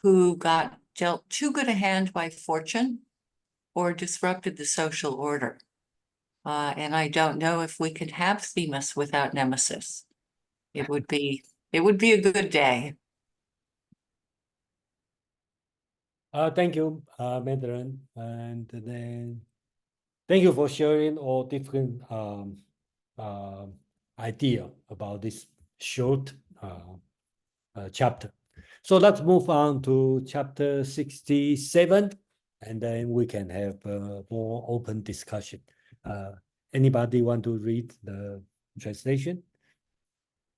who got dealt too good a hand by fortune, or disrupted the social order. And I don't know if we could have Themis without Nemesis. It would be a good day. Thank you, Madeline, and then thank you for sharing all different idea about this short chapter. So let's move on to chapter 67, and then we can have a more open discussion. Anybody want to read the translation?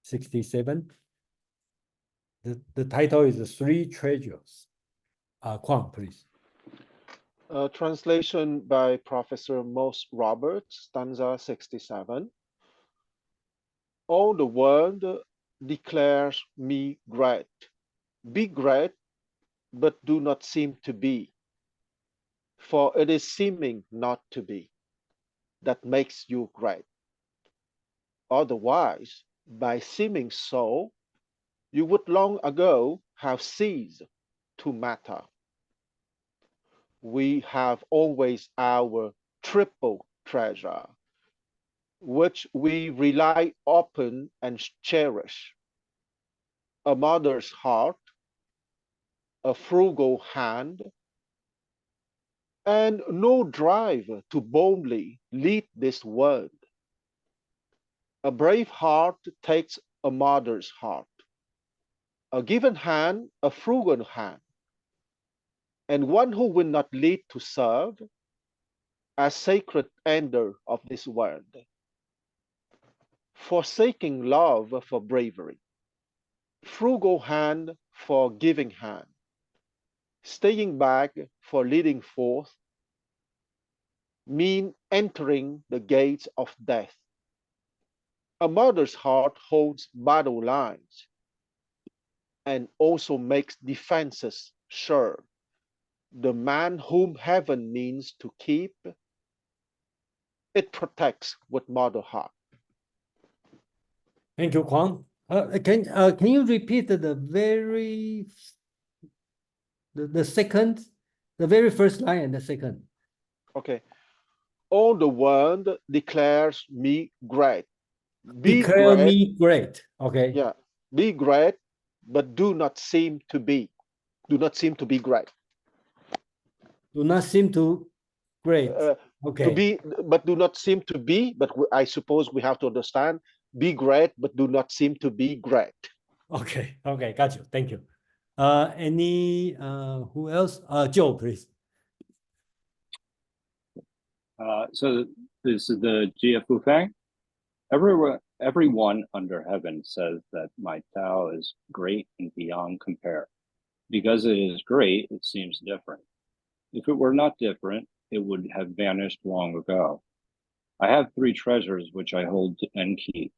67. The title is Three Treasures. Kwang, please. Translation by Professor Mose Roberts, stanza 67. All the world declares me great. Be great, but do not seem to be. For it is seeming not to be that makes you great. Otherwise, by seeming so, you would long ago have ceased to matter. We have always our triple treasure, which we rely upon and cherish: a mother's heart, a frugal hand, and no drive to boldly lead this world. A brave heart takes a mother's heart, a given hand, a frugal hand, and one who will not lead to serve as sacred ender of this world, forsaking love for bravery, frugal hand for giving hand, staying back for leading forth, mean entering the gates of death. A mother's heart holds battle lines and also makes defenses sure. The man whom heaven means to keep, it protects with mother heart. Thank you, Kwang. Can you repeat the second, the very first line and the second? Okay. All the world declares me great. Be Declare great. me great. Okay. Yeah. Be great, but do not seem to be. Do not seem to be great. Do not seem to great. Okay. To be, but do not seem to be. But I suppose we have to understand: be great, but do not seem to be great. Okay. Okay. Got you. Thank you. Any who else? Joe, please. So this is the Jia Fu Fang. Everyone under heaven says that my Tao is great and beyond compare. Because it is great, it seems different. If it were not different, it would have vanished long ago. I have three treasures which I hold and keep.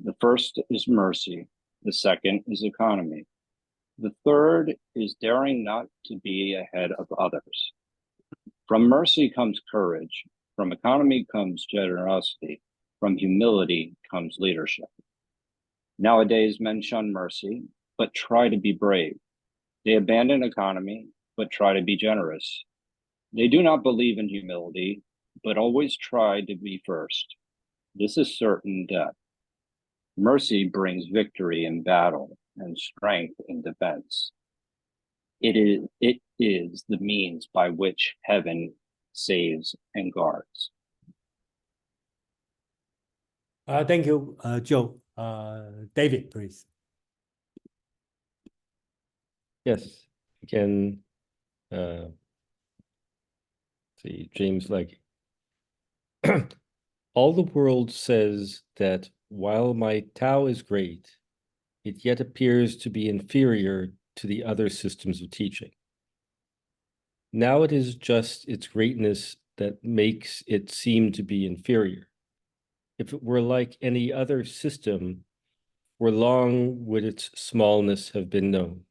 The first is mercy. The second is economy. The third is daring not to be ahead of others. From mercy comes courage. From economy comes generosity. From humility comes leadership. Nowadays, men shun mercy, but try to be brave. They abandon economy, but try to be generous. They do not believe in humility, but always try to be first. This is certain death. Mercy brings victory in battle and strength in defense. It is the means by which heaven saves and guards. Thank you, Joe. David, please. Yes. again, see, James Legge. All the world says that while my Tao is great, it yet appears to be inferior to the other systems of teaching. Now it is just its greatness that makes it seem to be inferior. If it were like any other system, for long would its smallness have been known.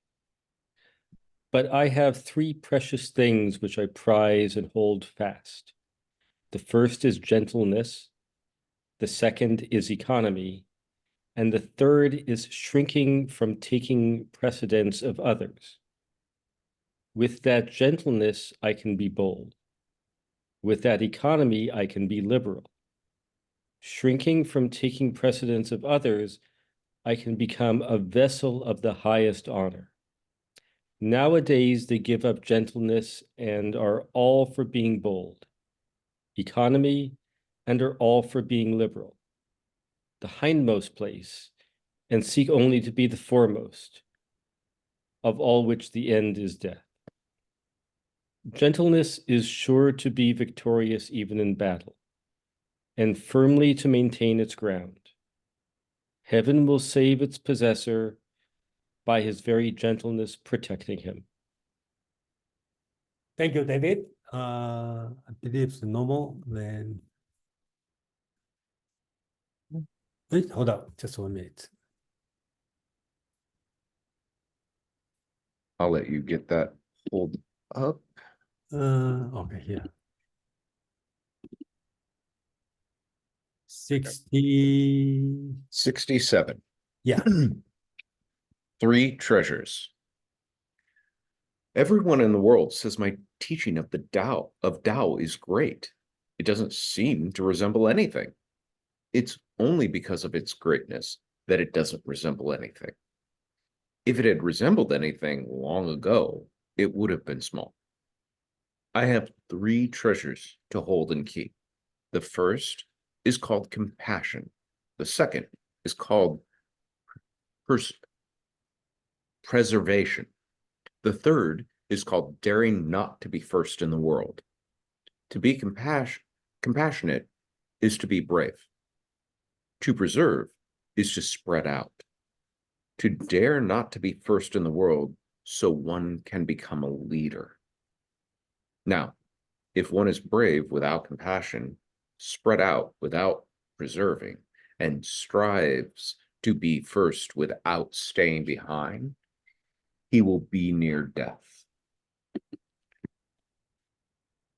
But I have three precious things which I prize and hold fast. The first is gentleness, the second is economy, and the third is shrinking from taking precedence of others. With that gentleness, I can be bold. With that economy, I can be liberal. Shrinking from taking precedence of others, I can become a vessel of the highest honor. Nowadays, they give up gentleness and are all for being bold, economy, and are all for being liberal, the hindmost place, and seek only to be the foremost, of all which the end is death. Gentleness is sure to be victorious even in battle, and firmly to maintain its ground. Heaven will save its possessor by his very gentleness protecting him. Thank you, David. I believe it's normal. Then wait, hold on, just 1 minute. I'll let you get that pulled up. Okay, here. 60. 67. Yeah. Three treasures. Everyone in the world says my teaching of the Tao is great. It doesn't seem to resemble anything. It's only because of its greatness that it doesn't resemble anything. If it had resembled anything long ago, it would have been small. I have three treasures to hold and keep. The first is called compassion. The second is called preservation. The third is called daring not to be first in the world. To be compassionate is to be brave. To preserve is to spread out. To dare not to be first in the world so one can become a leader. Now, if one is brave without compassion, spread out without preserving, and strives to be first without staying behind, he will be near death.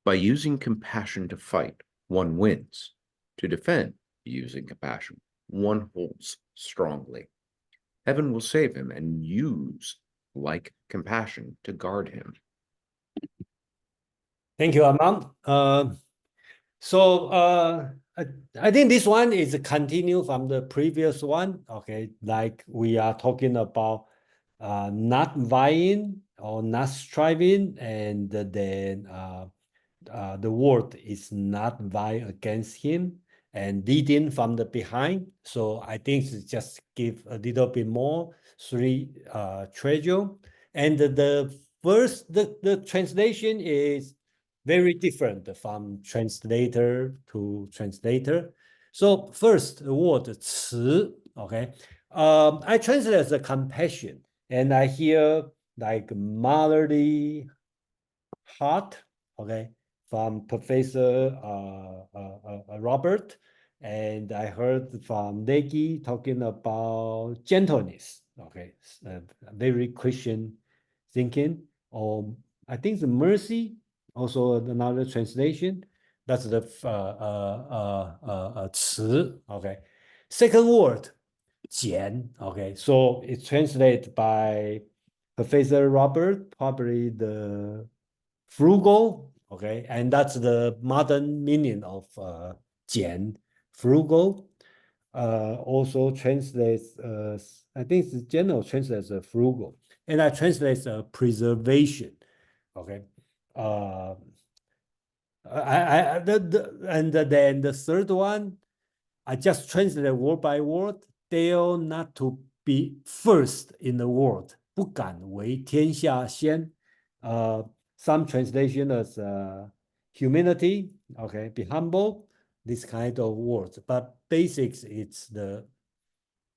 By using compassion to fight, one wins. To defend, using compassion, one holds strongly. Heaven will save him and use like compassion to guard him. Thank you, Amang. I think this one is a continue from the previous one. Okay, like we are talking about not vying or not striving, and then the world is not vying against him and leading from the behind. So I think it's just give a little bit more three treasure. And the first, the translation is very different from translator to translator. So first, the word 慈, okay. I translate as a compassion, and I hear like motherly heart, okay, from Professor Robert, and I heard from Legge talking about gentleness, okay, very Christian thinking. Or I think the mercy, also another translation. That's the 词, okay. Second word, 俭, okay. So it's translated by Professor Robert, probably the frugal, okay, and that's the modern meaning of 俭, frugal. Also translates, I think it's general translates frugal, and I translate preservation, okay. And then the third one, I just translate word by word. Dare not to be first in the world, 不敢为天下先. Some translation as humility, okay, be humble, this kind of words. But basics, it's the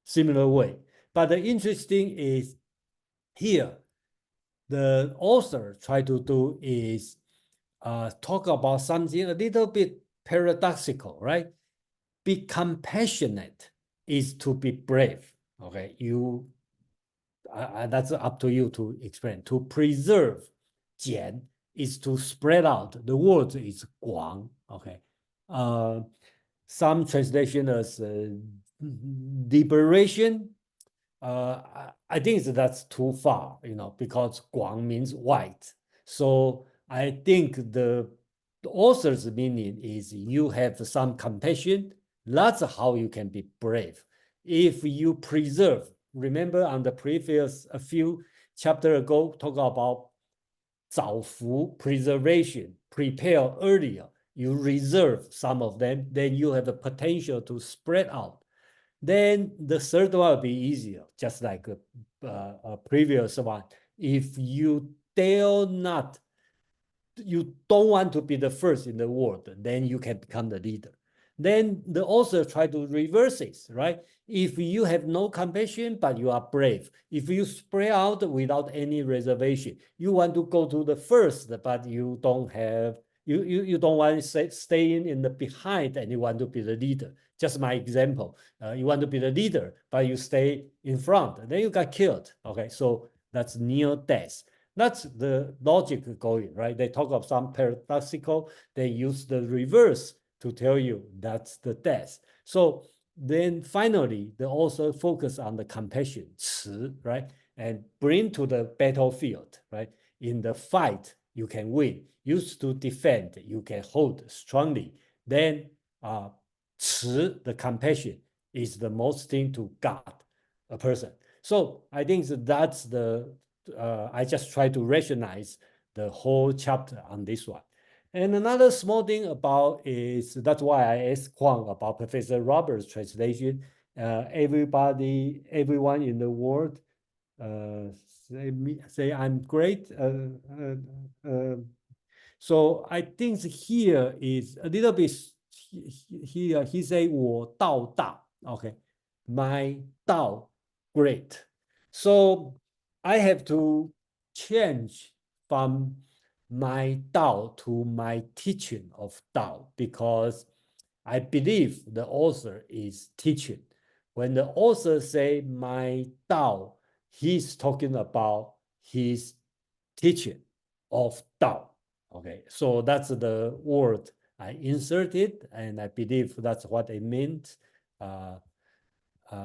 similar way. But the interesting is here, the author try to do is talk about something a little bit paradoxical, right? Be compassionate is to be brave. Okay, that's up to you to explain. To preserve, 简 is to spread out. The word is 广. Okay, some translation as liberation. I think that's too far, because 广 means white. So I think the author's meaning is you have some compassion. That's how you can be brave. If you preserve, remember on the previous, a few chapters ago, talk about 早福, preservation, prepare earlier. You reserve some of them, then you have the potential to spread out. Then the third one will be easier, just like a previous one. If you dare not, you don't want to be the first in the world, then you can become the leader. Then the author try to reverse it, right? If you have no compassion, but you are brave, if you spread out without any reservation, you want to go to the first, but you don't have, you don't want to stay in the behind, and you want to be the leader. Just my example, you want to be the leader, but you stay in front, then you got killed. Okay, so that's near death. That's the logic going, right? They talk of some paradoxical, they use the reverse to tell you that's the death. So then finally, they also focus on the compassion, 慈, right? And bring to the battlefield, right? In the fight, you can win. Used to defend, you can hold strongly. Then 慈, the compassion, is the most thing to guard a person. So I think that's the, I just try to rationalize the whole chapter on this one. And another small thing about is, that's why I asked Kwang about Professor Roberts' translation. Everyone in the world say I'm great. So I think here is a little bit, here he say 我道大, okay, my Dao great. So I have to change from my Dao to my teaching of Dao, because I believe the author is teaching. When the author say my Dao, he's talking about his teaching of Dao. Okay, so that's the word I inserted, and I believe that's what it meant.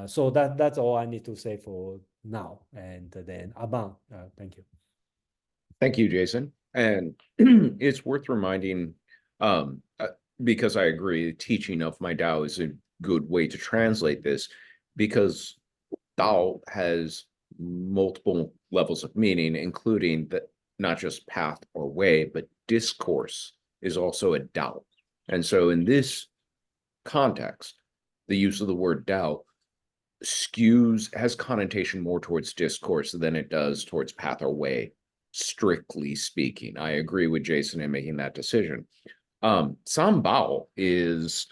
So that's all I need to say for now. And then Abang, thank you. Thank you, Jason. And it's worth reminding, because I agree, teaching of my Tao is a good way to translate this, because Tao has multiple levels of meaning, including that not just path or way, but discourse is also a Tao. And so in this context, the use of the word Tao has connotation more towards discourse than it does towards path or way, strictly speaking. I agree with Jason in making that decision. Sambao is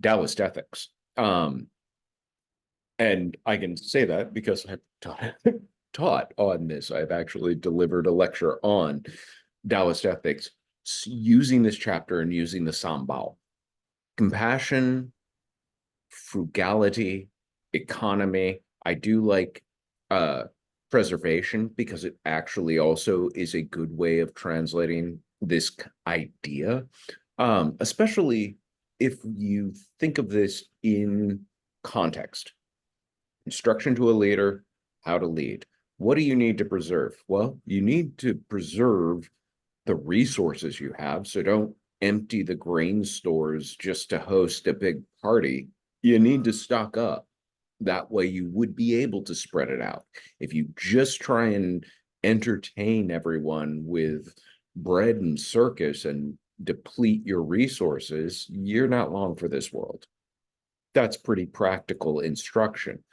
Taoist ethics. And I can say that because I've taught on this. I've actually delivered a lecture on Taoist ethics using this chapter and using the Sambao. Compassion, frugality, economy. I do like preservation, because it actually also is a good way of translating this idea, especially if you think of this in context. Instruction to a leader, how to lead. What do you need to preserve? Well, you need to preserve the resources you have, so don't empty the grain stores just to host a big party. You need to stock up. That way you would be able to spread it out. If you just try and entertain everyone with bread and circus and deplete your resources, you're not long for this world. That's pretty practical instruction.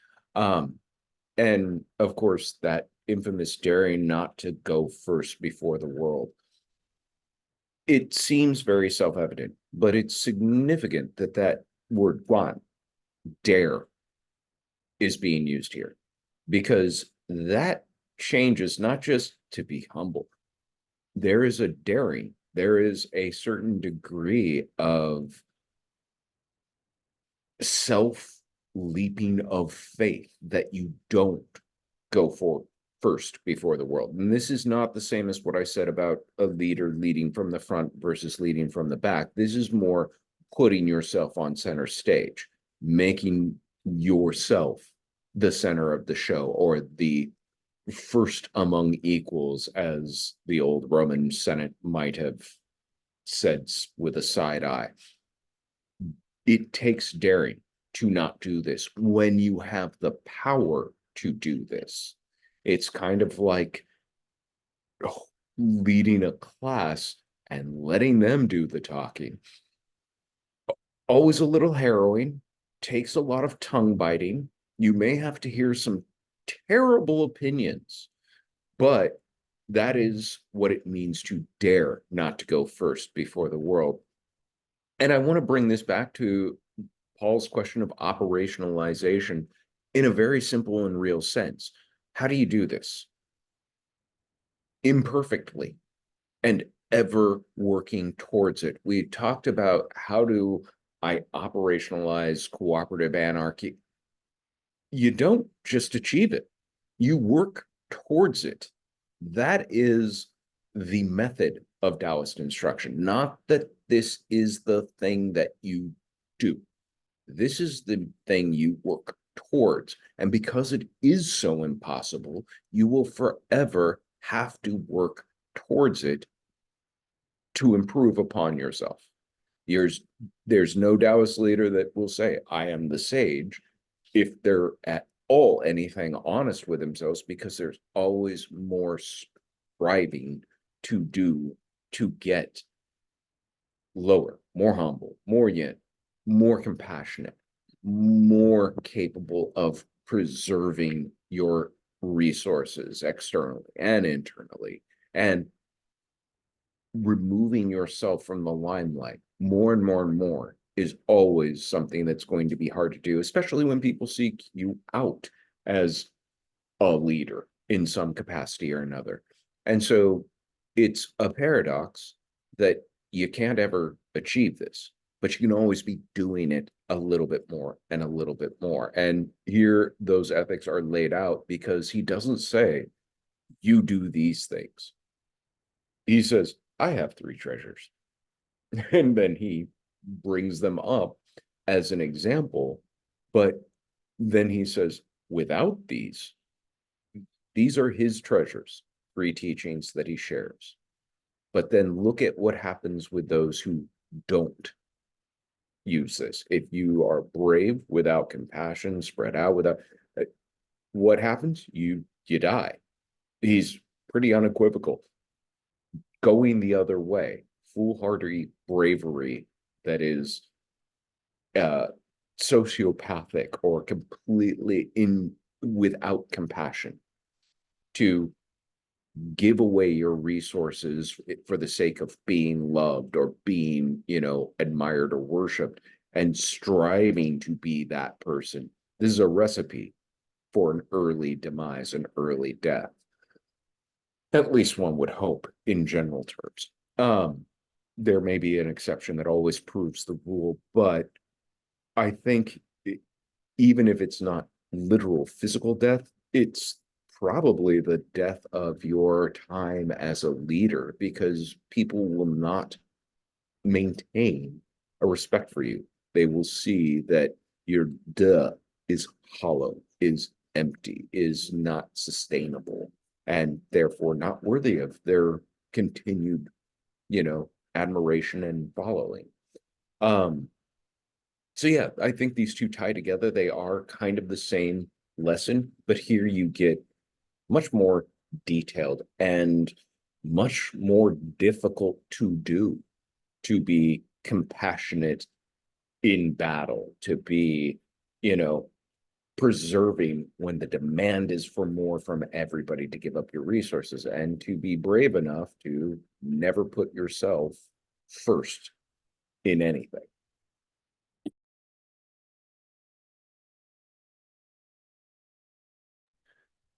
And of course, that infamous daring not to go first before the world. It seems very self-evident, but it's significant that that word guan, dare, is being used here, because that changes not just to be humble. There is a daring, there is a certain degree of self-leaping of faith that you don't go for first before the world. And this is not the same as what I said about a leader leading from the front versus leading from the back. This is more putting yourself on center stage, making yourself the center of the show, or the first among equals, as the old Roman Senate might have said with a side eye. It takes daring to not do this when you have the power to do this. It's kind of like leading a class and letting them do the talking. Always a little harrowing, takes a lot of tongue biting. You may have to hear some terrible opinions, but that is what it means to dare not to go first before the world. And I want to bring this back to Paul's question of operationalization in a very simple and real sense. How do you do this? Imperfectly, and ever working towards it. We talked about how do I operationalize cooperative anarchy. You don't just achieve it, you work towards it. That is the method of Taoist instruction, not that this is the thing that you do. This is the thing you work towards. And because it is so impossible, you will forever have to work towards it to improve upon yourself. There's no Taoist leader that will say, I am the sage, if they're at all anything honest with themselves, because there's always more striving to do to get lower, more humble, more yin, more compassionate, more capable of preserving your resources externally and internally, and removing yourself from the limelight more and more and more is always something that's going to be hard to do, especially when people seek you out as a leader in some capacity or another. And so it's a paradox that you can't ever achieve this, but you can always be doing it a little bit more and a little bit more. And here those ethics are laid out, because he doesn't say, you do these things. He says, I have 3 treasures. And then he brings them up as an example. But then he says, without these are his treasures, 3 teachings that he shares. But then look at what happens with those who don't use this. If you are brave without compassion, spread out without, what happens? You die. He's pretty unequivocal. Going the other way, foolhardy bravery that is sociopathic or completely without compassion, to give away your resources for the sake of being loved or being, admired or worshipped, and striving to be that person. This is a recipe for an early demise, an early death. At least one would hope, in general terms. There may be an exception that always proves the rule, but I think even if it's not literal physical death, it's probably the death of your time as a leader, because people will not maintain a respect for you. They will see that your duh is hollow, is empty, is not sustainable, and therefore not worthy of their continued, admiration and following. So yeah, I think these two tie together. They are kind of the same lesson, but here you get much more detailed and much more difficult to do, to be compassionate in battle, to be, preserving when the demand is for more from everybody to give up your resources, and to be brave enough to never put yourself first in anything.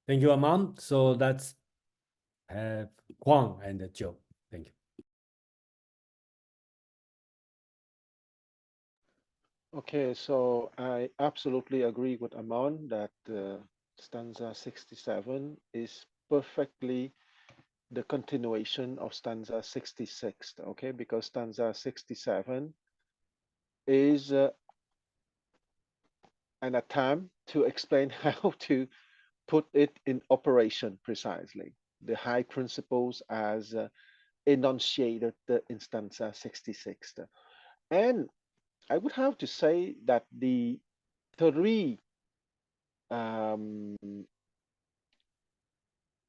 Thank you, Amon. So let's have Kwang and Joe. Thank you. Okay, so I absolutely agree with Amon that stanza 67 is perfectly the continuation of stanza 66, okay, because stanza 67 is an attempt to explain how to put it in operation precisely, the high principles as enunciated in stanza 66. And I would have to say that the three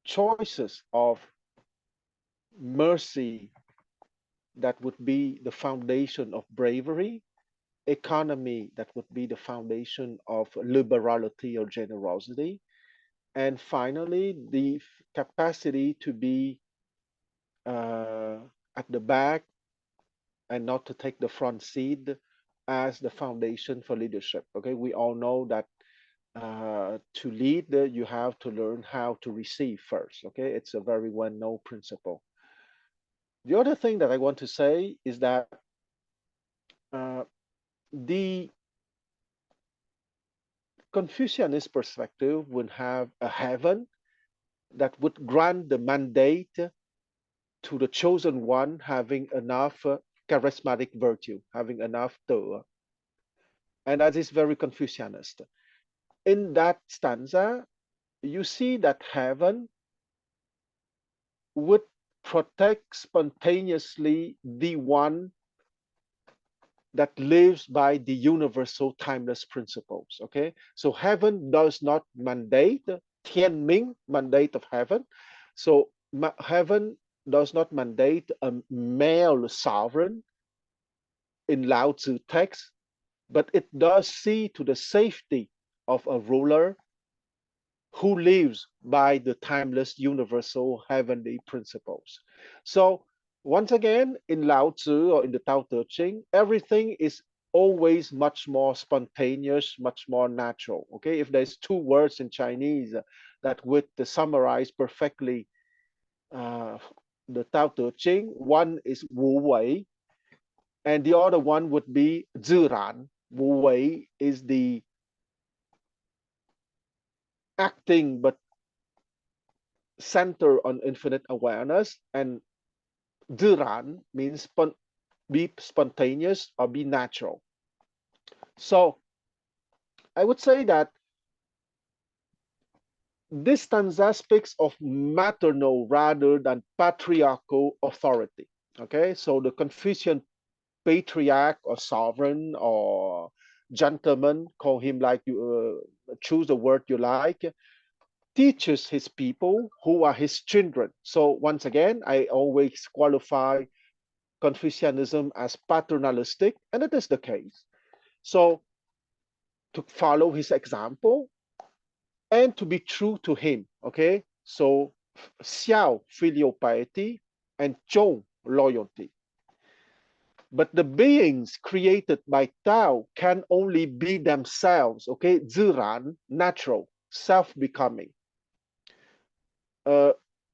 choices of mercy that would be the foundation of bravery, economy that would be the foundation of liberality or generosity, and finally the capacity to be at the back and not to take the front seat as the foundation for leadership. Okay, we all know that to lead, you have to learn how to receive first. Okay, it's a very well-known principle. The other thing that I want to say is that the Confucianist perspective would have a heaven that would grant the mandate to the chosen one having enough charismatic virtue, having enough Te, and that is very Confucianist. In that stanza, you see that heaven would protect spontaneously the one that lives by the universal timeless principles. Okay, so heaven does not mandate Tian Ming, mandate of heaven. So heaven does not mandate a male sovereign in Laozi text, but it does see to the safety of a ruler who lives by the timeless universal heavenly principles. So once again, in Laozi or in the Tao Te Ching, everything is always much more spontaneous, much more natural. Okay, if there's two words in Chinese that would summarize perfectly the Tao Te Ching, one is wu-wei, and the other one would be ziran. Wu-wei is the acting but center on infinite awareness, and ziran means be spontaneous or be natural. So I would say that this stanza speaks of maternal rather than patriarchal authority. Okay, so the Confucian patriarch or sovereign or gentleman, call him like you, choose the word you like, teaches his people who are his children. So once again, I always qualify Confucianism as paternalistic, and it is the case. So to follow his example and to be true to him. Okay, so xiao, filial piety, and zhong, loyalty. But the beings created by Tao can only be themselves. Okay, ziran, natural, self-becoming,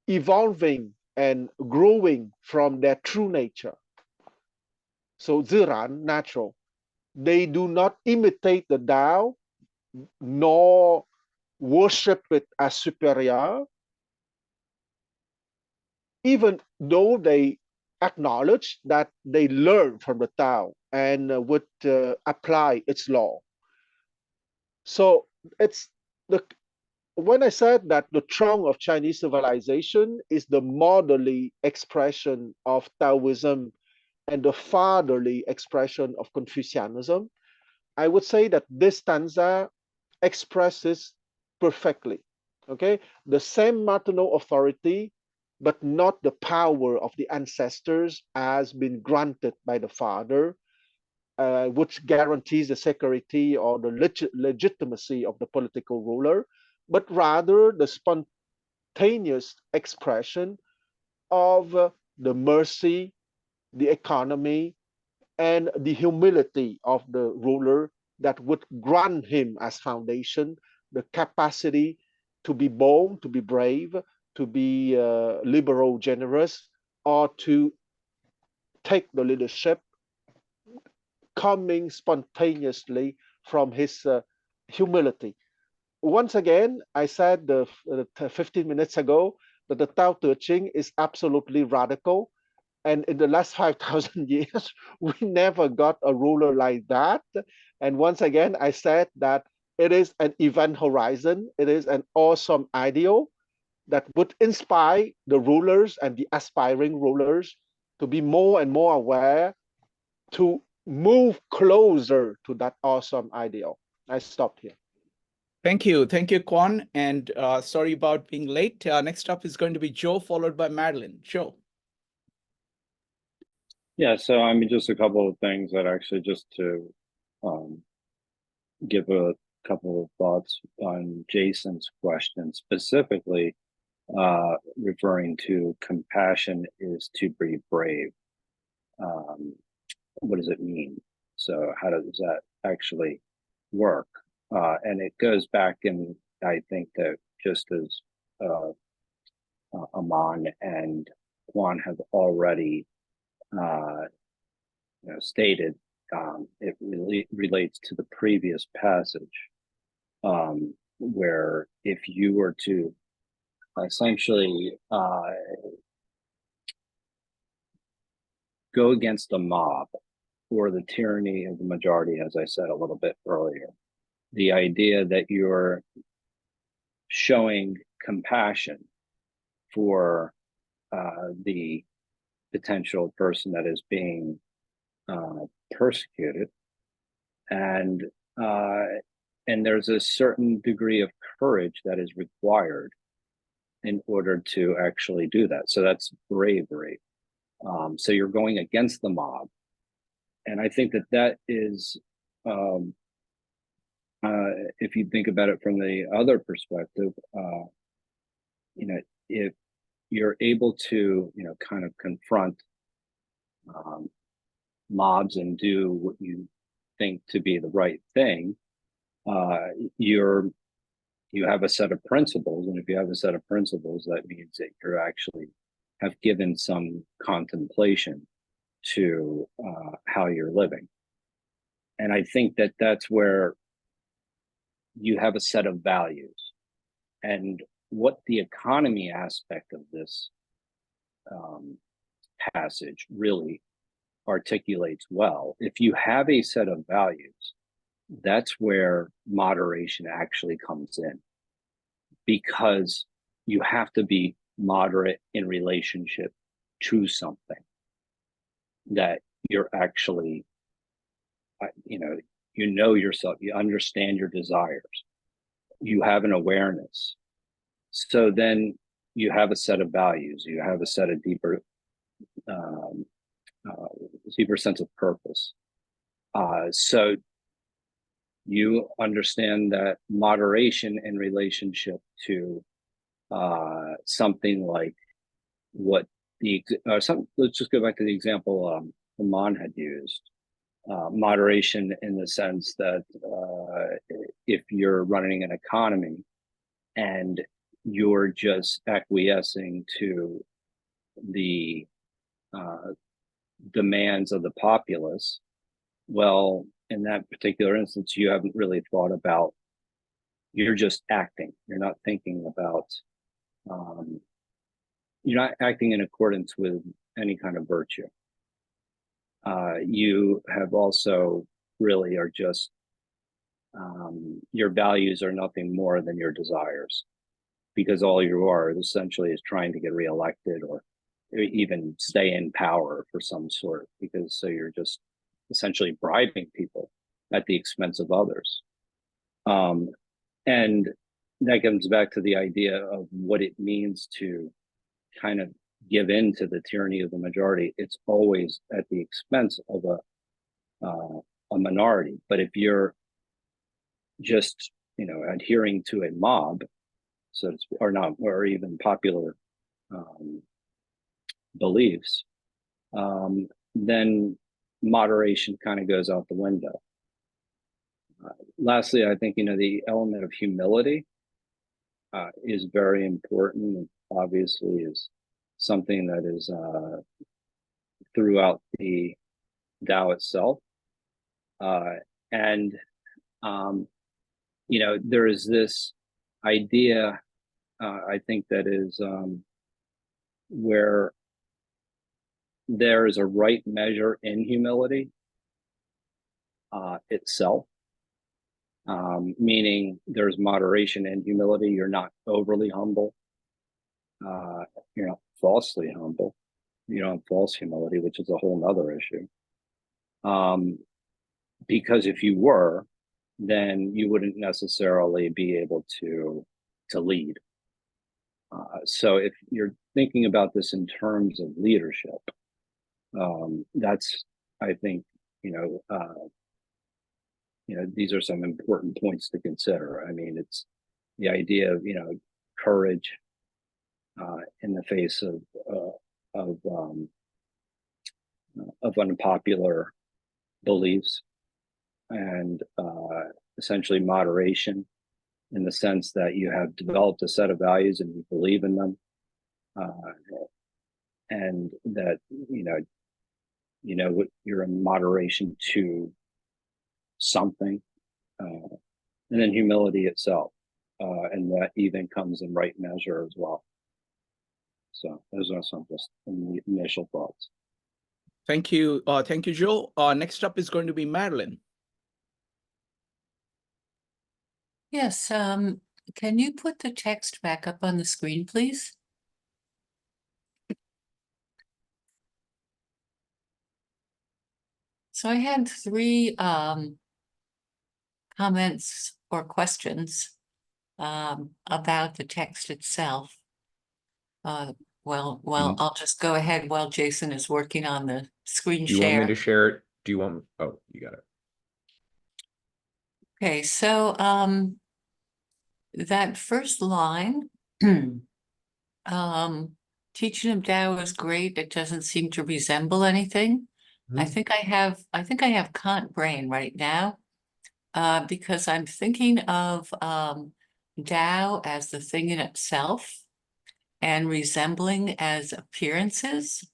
evolving and growing from their true nature. So ziran, natural. They do not imitate the Tao, nor worship it as superior, even though they acknowledge that they learn from the Tao and would apply its law. So it's when I said that the trunk of Chinese civilization is the motherly expression of Taoism and the fatherly expression of Confucianism, I would say that this stanza expresses perfectly, okay, the same maternal authority, but not the power of the ancestors as been granted by the father, which guarantees the security or the legitimacy of the political ruler, but rather the spontaneous expression of the mercy, the economy, and the humility of the ruler that would grant him as foundation the capacity to be bold, to be brave, to be liberal, generous, or to take the leadership coming spontaneously from his humility. Once again, I said 15 minutes ago that the Tao Te Ching is absolutely radical. And in the last 5,000 years, we never got a ruler like that. And once again, I said that it is an event horizon. It is an awesome ideal that would inspire the rulers and the aspiring rulers to be more and more aware, to move closer to that awesome ideal. I stopped here. Thank you, Kwon, and sorry about being late. Next up is going to be Joe, followed by Madeline. Joe. Yeah, so I mean, just a couple of things that actually just to give a couple of thoughts on Jason's question, specifically referring to compassion is to be brave. What does it mean? So how does that actually work? And it goes back, and I think that just as Aman and Juan have already stated, it really relates to the previous passage, where if you were to essentially go against the mob or the tyranny of the majority, as I said a little bit earlier, the idea that you're showing compassion for the potential person that is being persecuted, and there's a certain degree of courage that is required in order to actually do that. So that's bravery. So you're going against the mob, and I think that that is, if you think about it from the other perspective, if you're able to, kind of confront mobs and do what you think to be the right thing, you have a set of principles, and if you have a set of principles, that means that you're actually have given some contemplation to how you're living. And I think that that's where you have a set of values. And what the economy aspect of this passage really articulates well, if you have a set of values, that's where moderation actually comes in, because you have to be moderate in relationship to something that you're actually, you know yourself, you understand your desires, you have an awareness. So then you have a set of values, you have a set of deeper sense of purpose. So you understand that moderation in relationship to something like what let's just go back to the example Aman had used. Moderation in the sense that if you're running an economy and you're just acquiescing to the demands of the populace, well, in that particular instance, you haven't really thought about, you're just acting. You're not thinking about, you're not acting in accordance with any kind of virtue. You have also really are just, your values are nothing more than your desires, because all you are essentially is trying to get reelected or even stay in power for some sort, because so you're just essentially bribing people at the expense of others. And that comes back to the idea of what it means to kind of give in to the tyranny of the majority. It's always at the expense of a minority. But if you're just, adhering to a mob, so to speak, or not, or even popular beliefs, then moderation kind of goes out the window. Lastly, I think, the element of humility is very important. Obviously, is something that is throughout the Tao itself. And, there is this idea, I think, that is where there is a right measure in humility itself, meaning there's moderation in humility. You're not overly humble. You're not falsely humble. You don't have false humility, which is a whole nother issue. Because if you were, then you wouldn't necessarily be able to lead. So if you're thinking about this in terms of leadership, that's, I think, these are some important points to consider. I mean, it's the idea of, courage in the face of unpopular beliefs, and essentially moderation in the sense that you have developed a set of values and you believe in them, and that you're in moderation to something, and then humility itself, and that even comes in right measure as well. So those are some just initial thoughts. Thank you, Joe. Next up is going to be Marilyn. Yes, can you put the text back up on the screen, please? So I had three comments or questions about the text itself. Well, I'll just go ahead while Jason is working on the screen Do you share. want me to share it? Do you want? Oh, you got it. Okay, so that first line, teaching of Tao is great. It doesn't seem to resemble anything. I think I have Kant brain right now, because I'm thinking of Tao as the thing in itself and resembling as appearances.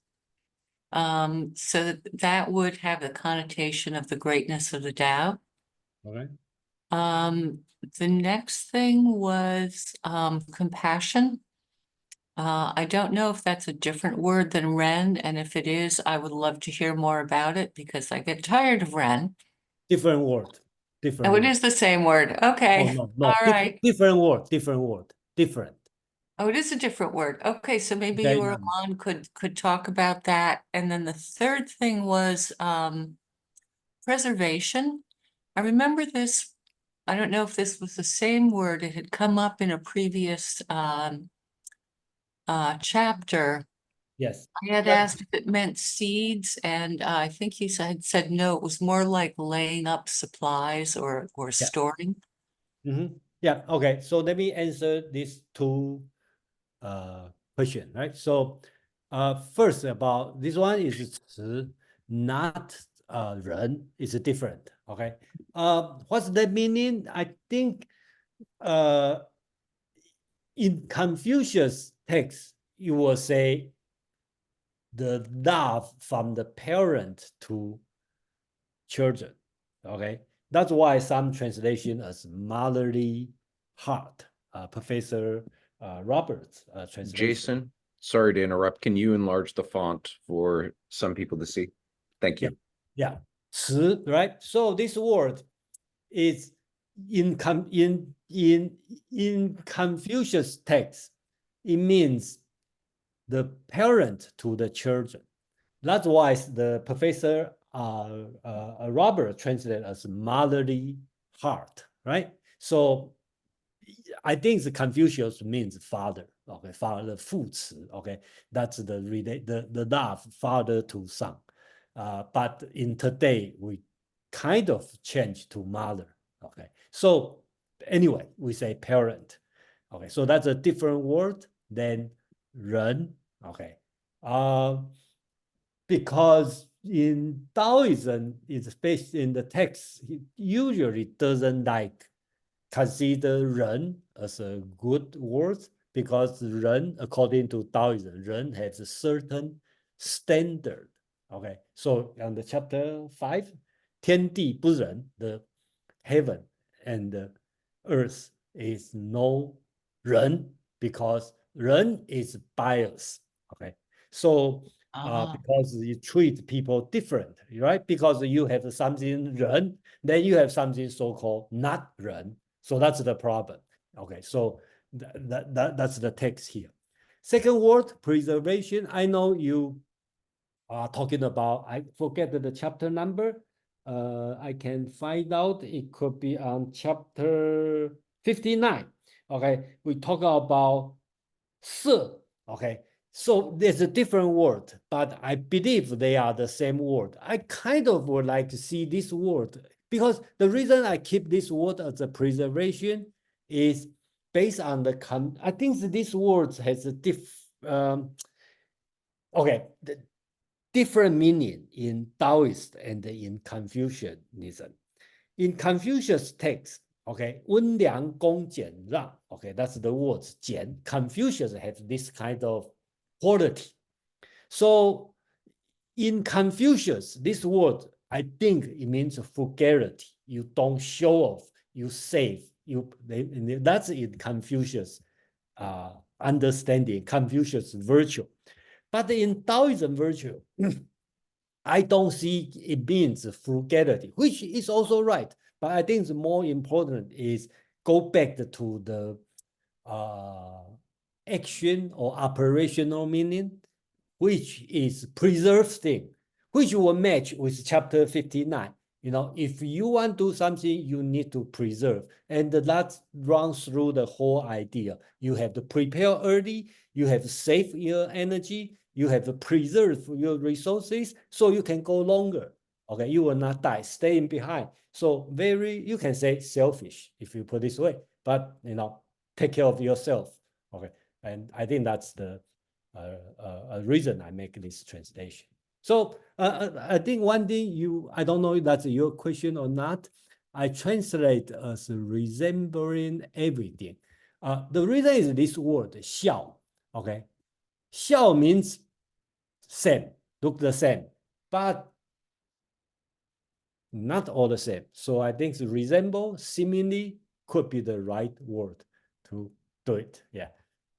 So that would have the connotation of the greatness of the Tao. Okay. The next thing was compassion. I don't know if that's a different word than Ren, and if it is, I would love to hear more about it because I get tired of Ren. Different word. Different Oh, it word. is the same word. Okay. Oh, no. All right. Different word. Different word. Different. Oh, it is a different word. Okay, so maybe Okay, you or Alon could talk about that. And then the third thing was preservation. I remember this. I don't know if this was the same word. It had come up in a previous chapter. Yes. I had asked if it meant seeds, and I think he said no, it was more like laying up supplies or storing. Yeah, okay. So let me answer these two questions, right? So first about this one is 词, not 人, is different. Okay. What's the meaning? I think in Confucius text, you will say the love from the parent to children. Okay, that's why some translation as motherly heart. Professor Roberts translation. Jason, sorry to interrupt. Can you enlarge the font for some people to see? Thank you. Yeah, 词, right? So this word is in Confucius text. It means the parent to the children. That's why the professor Robert translated as motherly heart, right? So I think the Confucius means father. Okay, father, 父慈. Okay, that's the love father to son. But in today we kind of change to mother. Okay, so anyway, we say parent. Okay, so that's a different word than 人. Okay, because in Taoism, it's based in the text, it usually doesn't like consider 人 as a good word, because 人, according to Taoism, 人 has a certain standard. Okay, so on the chapter 5, 天地不仁, the heaven and the earth is no 人, because 人 is bias. Okay, so because you treat people different, right? Because you have something 人, then you have something so-called not 人. So that's the problem. Okay, so that's the text here. Second word, preservation. I know you are talking about, I forget the chapter number. I can find out. It could be on chapter 59. Okay, we talk about 色. Okay, so there's a different word, but I believe they are the same word. I kind of would like to see this word, because the reason I keep this word as a preservation is based on the I think this word has a different meaning in Taoist and in Confucianism. In Confucius text, okay, 温良恭俭让, okay, that's the words 俭. Confucius has this kind of quality. So in Confucius, this word, I think it means frugality. You don't show off, you save. That's in Confucius understanding, Confucius virtue. But in Taoism virtue, I don't see it means frugality, which is also right. But I think the more important is go back to the action or operational meaning, which is preserve thing, which will match with chapter 59. If you want to do something, you need to preserve. And that runs through the whole idea. You have to prepare early, you have to save your energy, you have to preserve your resources so you can go longer. Okay, you will not die, staying behind. So you can say selfish if you put it this way, but take care of yourself. Okay, and I think that's the reason I make this translation. So I think one thing I don't know if that's your question or not, I translate as resembling everything. The reason is this word, 笑. Okay, 笑 means same, look the same, but not all the same. So I think resemble, seemingly could be the right word to do it. Yeah,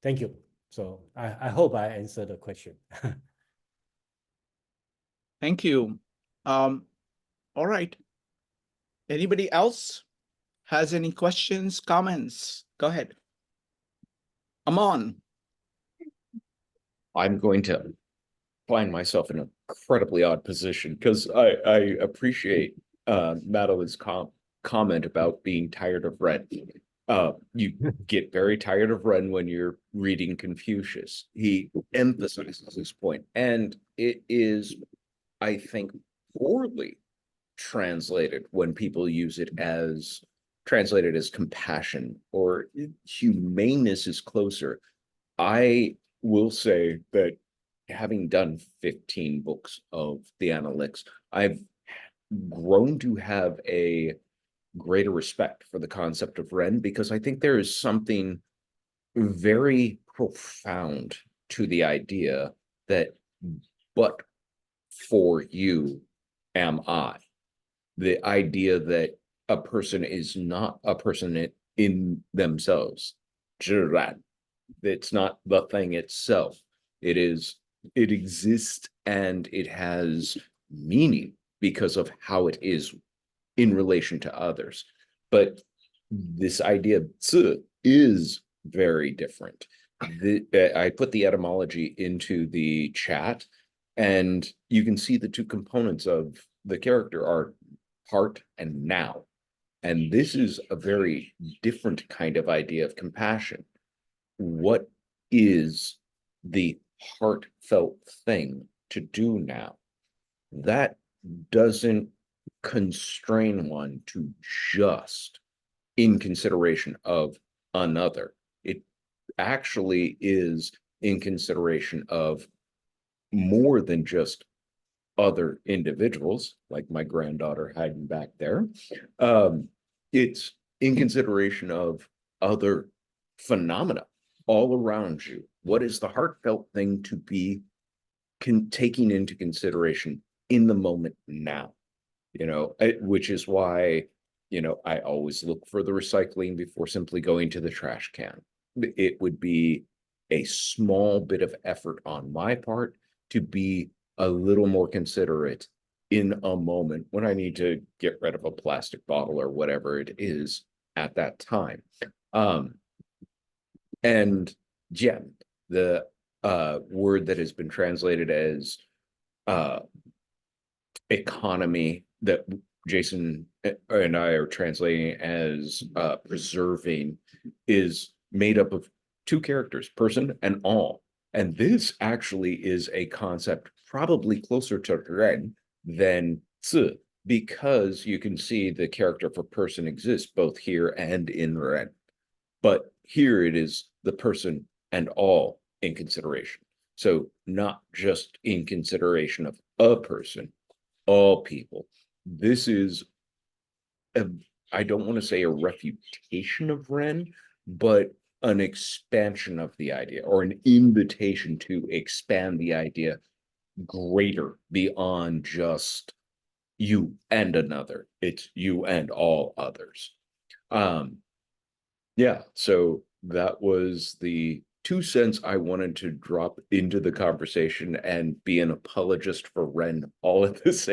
thank you. So I hope I answered the question. Thank you. All right. Anybody else has any questions, comments? Go ahead. Amon. I'm going to find myself in an incredibly odd position because I appreciate Madeline's comment about being tired of Ren. You get very tired of Ren when you're reading Confucius. He emphasizes this point, and it is, I think, poorly translated when people use it as translated as compassion, or humaneness is closer. I will say that having done 15 books of the Analects, I've grown to have a greater respect for the concept of Ren, because I think there is something very profound to the idea that but for you am I. The idea that a person is not a person in themselves. 自然. It's not the thing itself. It exists and it has meaning because of how it is in relation to others. But this idea of 自 is very different. I put the etymology into the chat, and you can see the two components of the character are heart and now. And this is a very different kind of idea of compassion. What is the heartfelt thing to do now? That doesn't constrain one to just in consideration of another. It actually is in consideration of more than just other individuals, like my granddaughter hiding back there. It's in consideration of other phenomena all around you. What is the heartfelt thing to be taking into consideration in the moment now? You know, which is why, you know, I always look for the recycling before simply going to the trash can. It would be a small bit of effort on my part to be a little more considerate in a moment when I need to get rid of a plastic bottle or whatever it is at that time. And gem, the word that has been translated as economy, that Jason and I are translating as preserving, is made up of two characters, person and all. And this actually is a concept probably closer to Ren than Zi, because you can see the character for person exists both here and in Ren. But here it is the person and all in consideration. So not just in consideration of a person, all people. This is, I don't want to say a refutation of Ren, but an expansion of the idea, or an invitation to expand the idea greater beyond just you and another. It's you and all others. Yeah, so that was the 2 cents I wanted to drop into the conversation and be an apologist for Ren all at the same